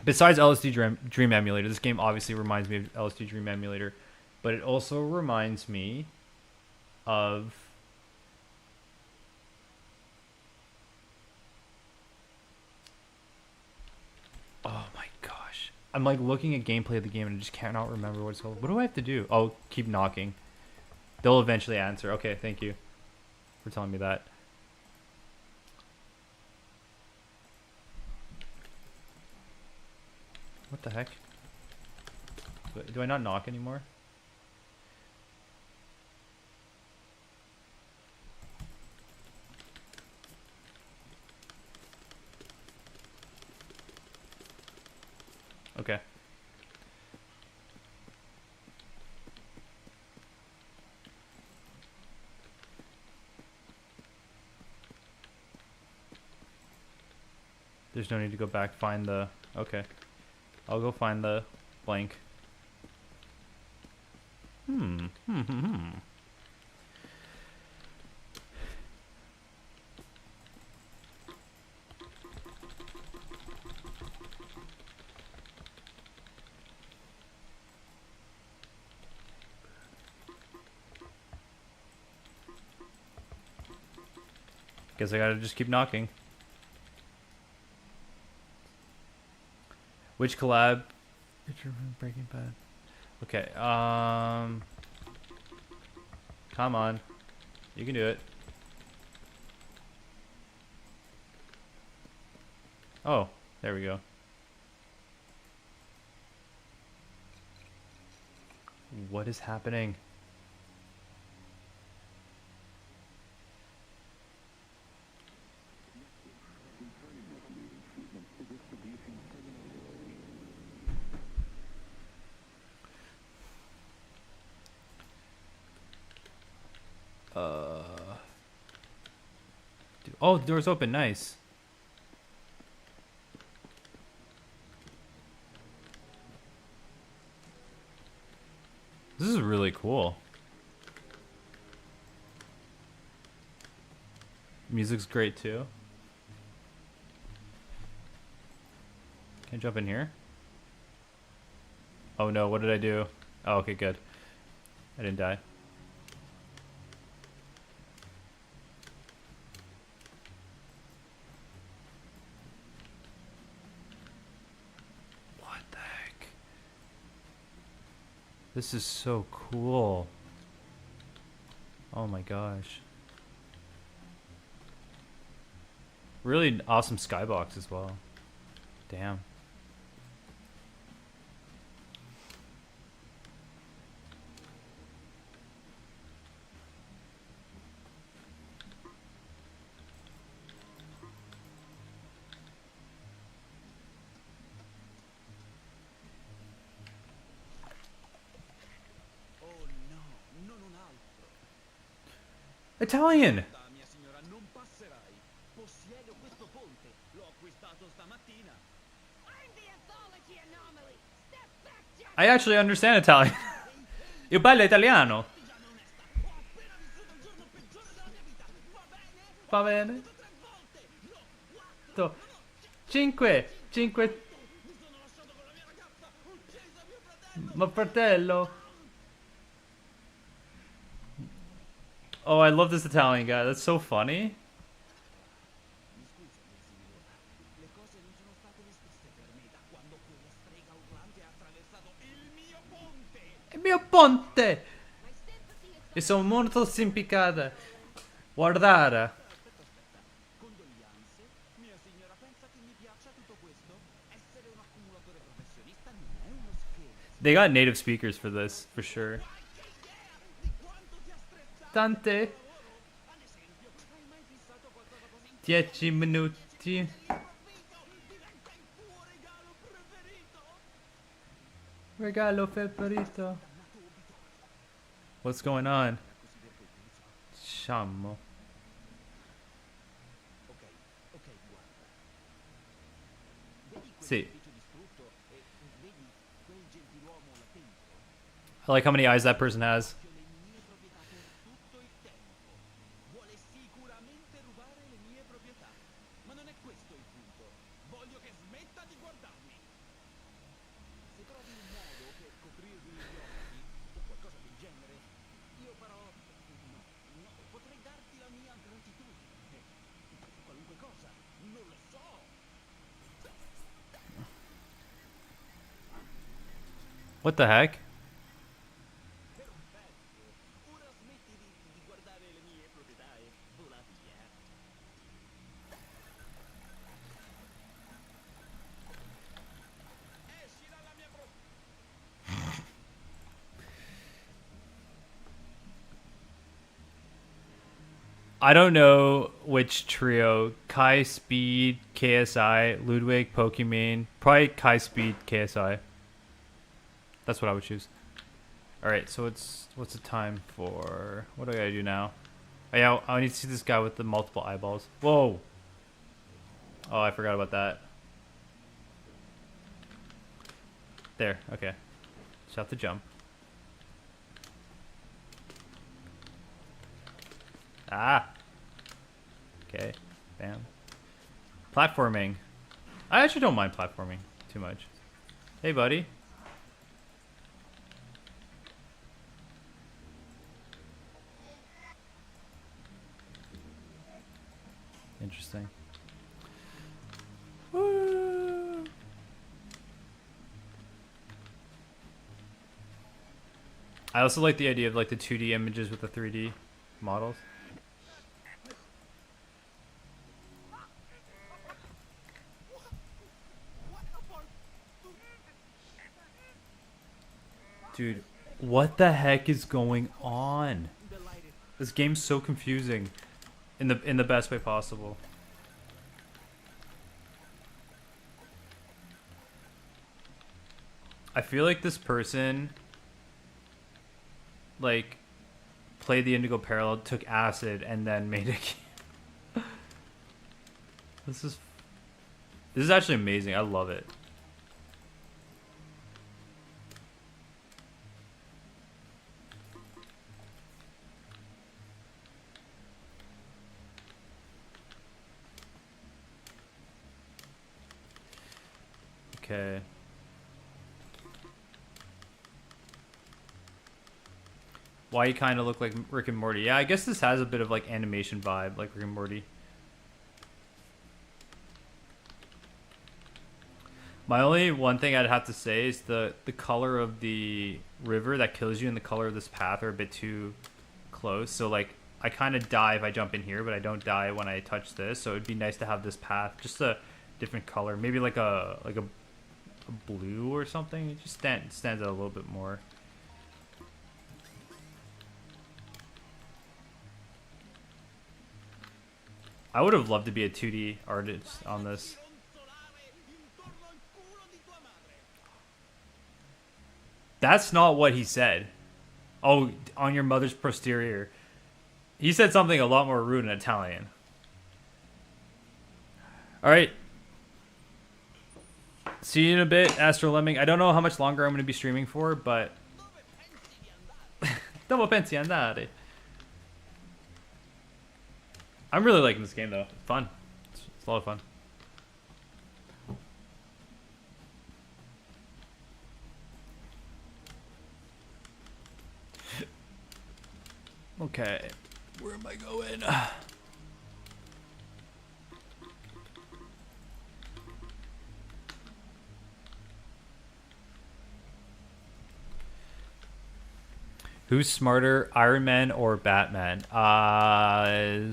Besides LSD Dream Emulator, this game obviously reminds me of LSD Dream Emulator, but it also reminds me of oh my gosh. I'm like looking at gameplay of the game and I just cannot remember what it's called. What do I have to do? Oh, keep knocking. They'll eventually answer. Okay, thank you for telling me that. What the heck? Do I not knock anymore? Okay. There's no need to go back, find the... Okay. I'll go find the blank. Guess I gotta just keep knocking. Which collab? Breaking Bad. Okay, come on. You can do it. Oh, there we go. What is happening? Oh, the door's open. Nice. This is really cool. Music's great too. Can I jump in here? Oh no, what did I do? Oh, okay, good. I didn't die. What the heck? This is so cool. Oh my gosh. Really awesome skybox as well. Damn. Oh no, non un altro. Italian! Da mia signora, non passerai. Possiedo questo ponte. L'ho acquistato stamattina. I'm the anthology anomaly. Step back, Jack. I actually understand Italian. Io parlo italiano. Partigiana onesta. Ho appena vissuto il giorno peggiore della mia vita. Va bene? Va bene. 3 volte. No, 4. 5. Mi sono lasciato con la mia ragazza. Ho ucciso mio fratello. Ma fratello. Oh, I love this Italian guy. That's so funny. Mi scusi, mia signora. Le cose non sono state le stesse per me da quando quella strega urlante ha attraversato il mio ponte. Il mio ponte. My sympathy is E sono molto simplicata. Guardare. Aspetta. Condoglianze. Mia signora, pensa che mi piaccia tutto questo? Essere un accumulatore professionista non è uno scherzo. They got native speakers for this, for sure. Qualche idea di quanto sia stressato Tante. il lavoro? Ad esempio, hai mai fissato qualcosa così? 10 minuti. Improvviso diventa il tuo regalo preferito. Regalo preferito. What's going on? Sciammo. Ok, guarda. Vedi quel Sì. edificio distrutto e vedi quel gentiluomo là dentro? I like how many eyes that person has. Le mie proprietà per tutto il tempo. Vuole sicuramente rubare le mie proprietà. Ma non è questo il punto. Voglio che smetta di guardarmi. Se trovi un modo per coprirgli gli occhi o qualcosa del genere, io però no, potrei darti la mia gratitudine. Qualunque cosa, non lo so. What the heck? Perfetto. Ora smetti di guardare le mie proprietà e vola via. Esci dalla mia I don't know which trio. Kai Speed, KSI, Ludwig, Pokimane. Probably Kai Speed, KSI. That's what I would choose. Alright, so what's the time for... What do I gotta do now? Oh yeah, I need to see this guy with the multiple eyeballs. Whoa! Oh, I forgot about that. There, okay. Just have to jump. Ah! Okay, bam. Platforming. I actually don't mind platforming too much. Hey, buddy. Interesting. Woo! I also like the idea of like the 2D images with the 3D models. Dude, what the heck is going on? Delighted. This game's so confusing in the best way possible. I feel like this person like played the Indigo Parallel, took acid, and then made a game. This is actually amazing. I love it. Okay. Why you kind of look like Rick and Morty. Yeah, I guess this has a bit of like animation vibe, like Rick and Morty. My only one thing I'd have to say is the color of the river that kills you and the color of this path are a bit too close. So like I kind of die if I jump in here, but I don't die when I touch this. So it'd be nice to have this path just a different color, maybe like a blue or something. It just stands out a little bit more. I would have loved to be a 2D artist on this. That's not what he said. Oh, on your mother's posterior. He said something a lot more rude in Italian. Alright. See you in a bit, Astro Lemming. I don't know how much longer I'm going to be streaming for, but... Dove pensi andare? I'm really liking this game, though. It's fun. It's a lot of fun. Okay. Where am I going? Who's smarter, Iron Man or Batman? I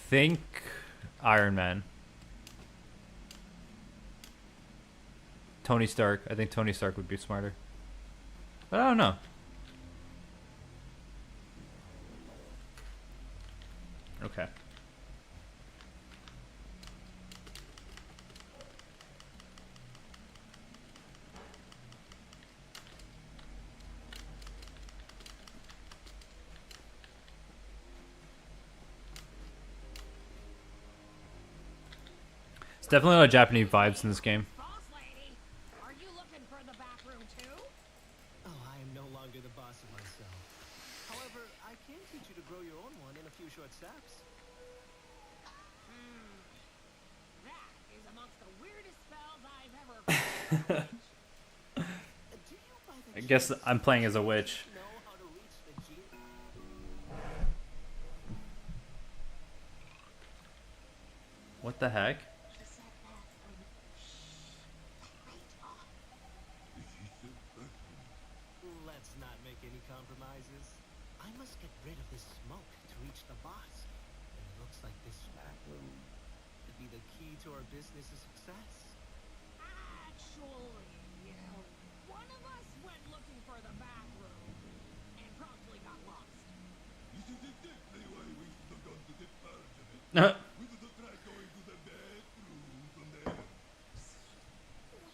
think Iron Man. Tony Stark. I think Tony Stark would be smarter. But I don't know. Okay. It's definitely a lot of Japanese vibes in this game. Boss lady, are you looking for the back room too? Oh, I am no longer the boss of myself. However, I can teach you to grow your own one in a few short steps. That is amongst the weirdest spells I've ever. Do you by the I guess chance I'm playing as a witch. know how to reach the genie? What the heck? compromises. I must get rid of this smoke to reach the boss. And it looks like this back room could be the key to our business's success. Actually, one of us went looking for the back room and promptly got lost. We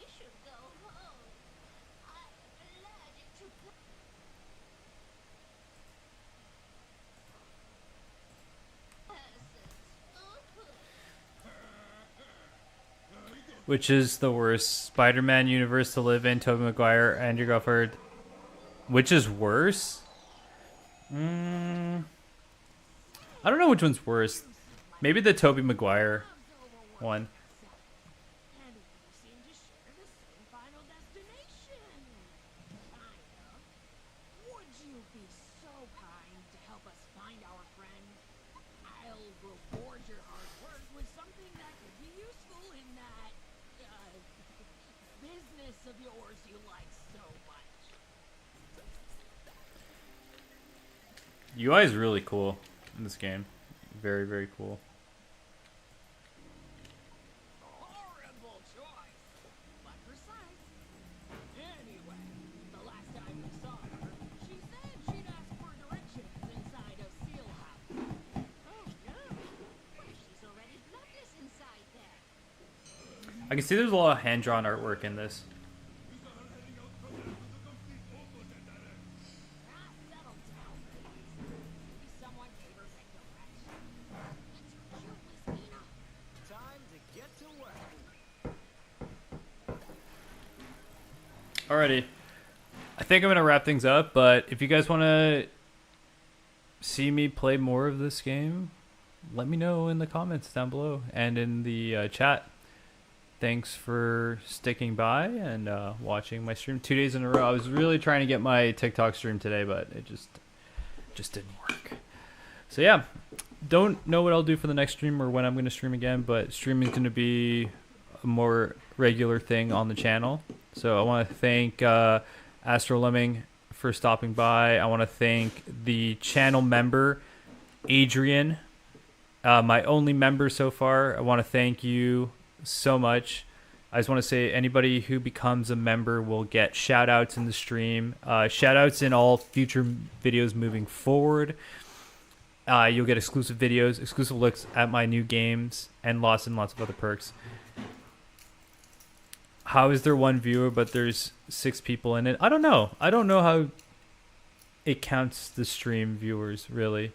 should go home. I'm allergic to Which is the worst, Spider-Man universe to live in, Tobey Maguire, Andrew Garfield? Which is worse? I don't know which one's worse. Maybe the Tobey Maguire one. And we seem to share the same final destination. Kind of. Would you be so kind to help us find our friend? I'll reward your hard work with something that could be useful in that, business of yours you like so much. UI is really cool in this game. Very, very cool. Horrible choice, but precise. Anyway, the last time we saw her, she said she'd ask for directions inside of Seal House. Oh no! What if she's already blocked us inside there? I can see there's a lot of hand-drawn artwork in this. Settle down, please. Maybe someone gave her back directions. That's cute, Miss Nina. Time to get to work. Alrighty. I think I'm going to wrap things up, but if you guys want to see me play more of this game, let me know in the comments down below and in the chat. Thanks for sticking by and watching my stream 2 days in a row. I was really trying to get my TikTok stream today, but it just didn't work. So yeah, don't know what I'll do for the next stream or when I'm going to stream again, but streaming is going to be a more regular thing on the channel. So I want to thank Astro Lemming for stopping by. I want to thank the channel member, Adrian, my only member so far. I want to thank you so much. I just want to say anybody who becomes a member will get shout outs in the stream, shout outs in all future videos moving forward. You'll get exclusive videos, exclusive looks at my new games, and lots of other perks. How is there one viewer but there's 6 people in it? I don't know how it counts the stream viewers really,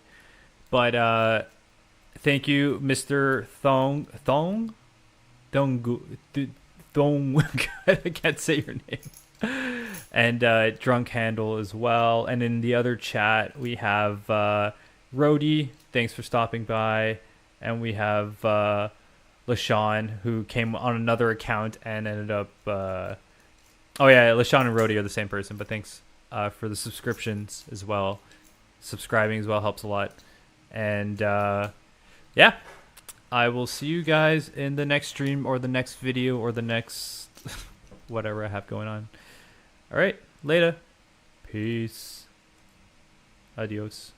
but thank you, Mr. Thong. I can't say your name. And Drunk Handle as well. And in the other chat, we have Rody. Thanks for stopping by. And we have LaShawn, who came on another account and ended up... oh yeah, LaShawn and Rody are the same person. But thanks for the subscriptions as well. Subscribing as well helps a lot. And yeah. I will see you guys in the next stream or the next video or the next whatever I have going on. All right, later. Peace. Adios.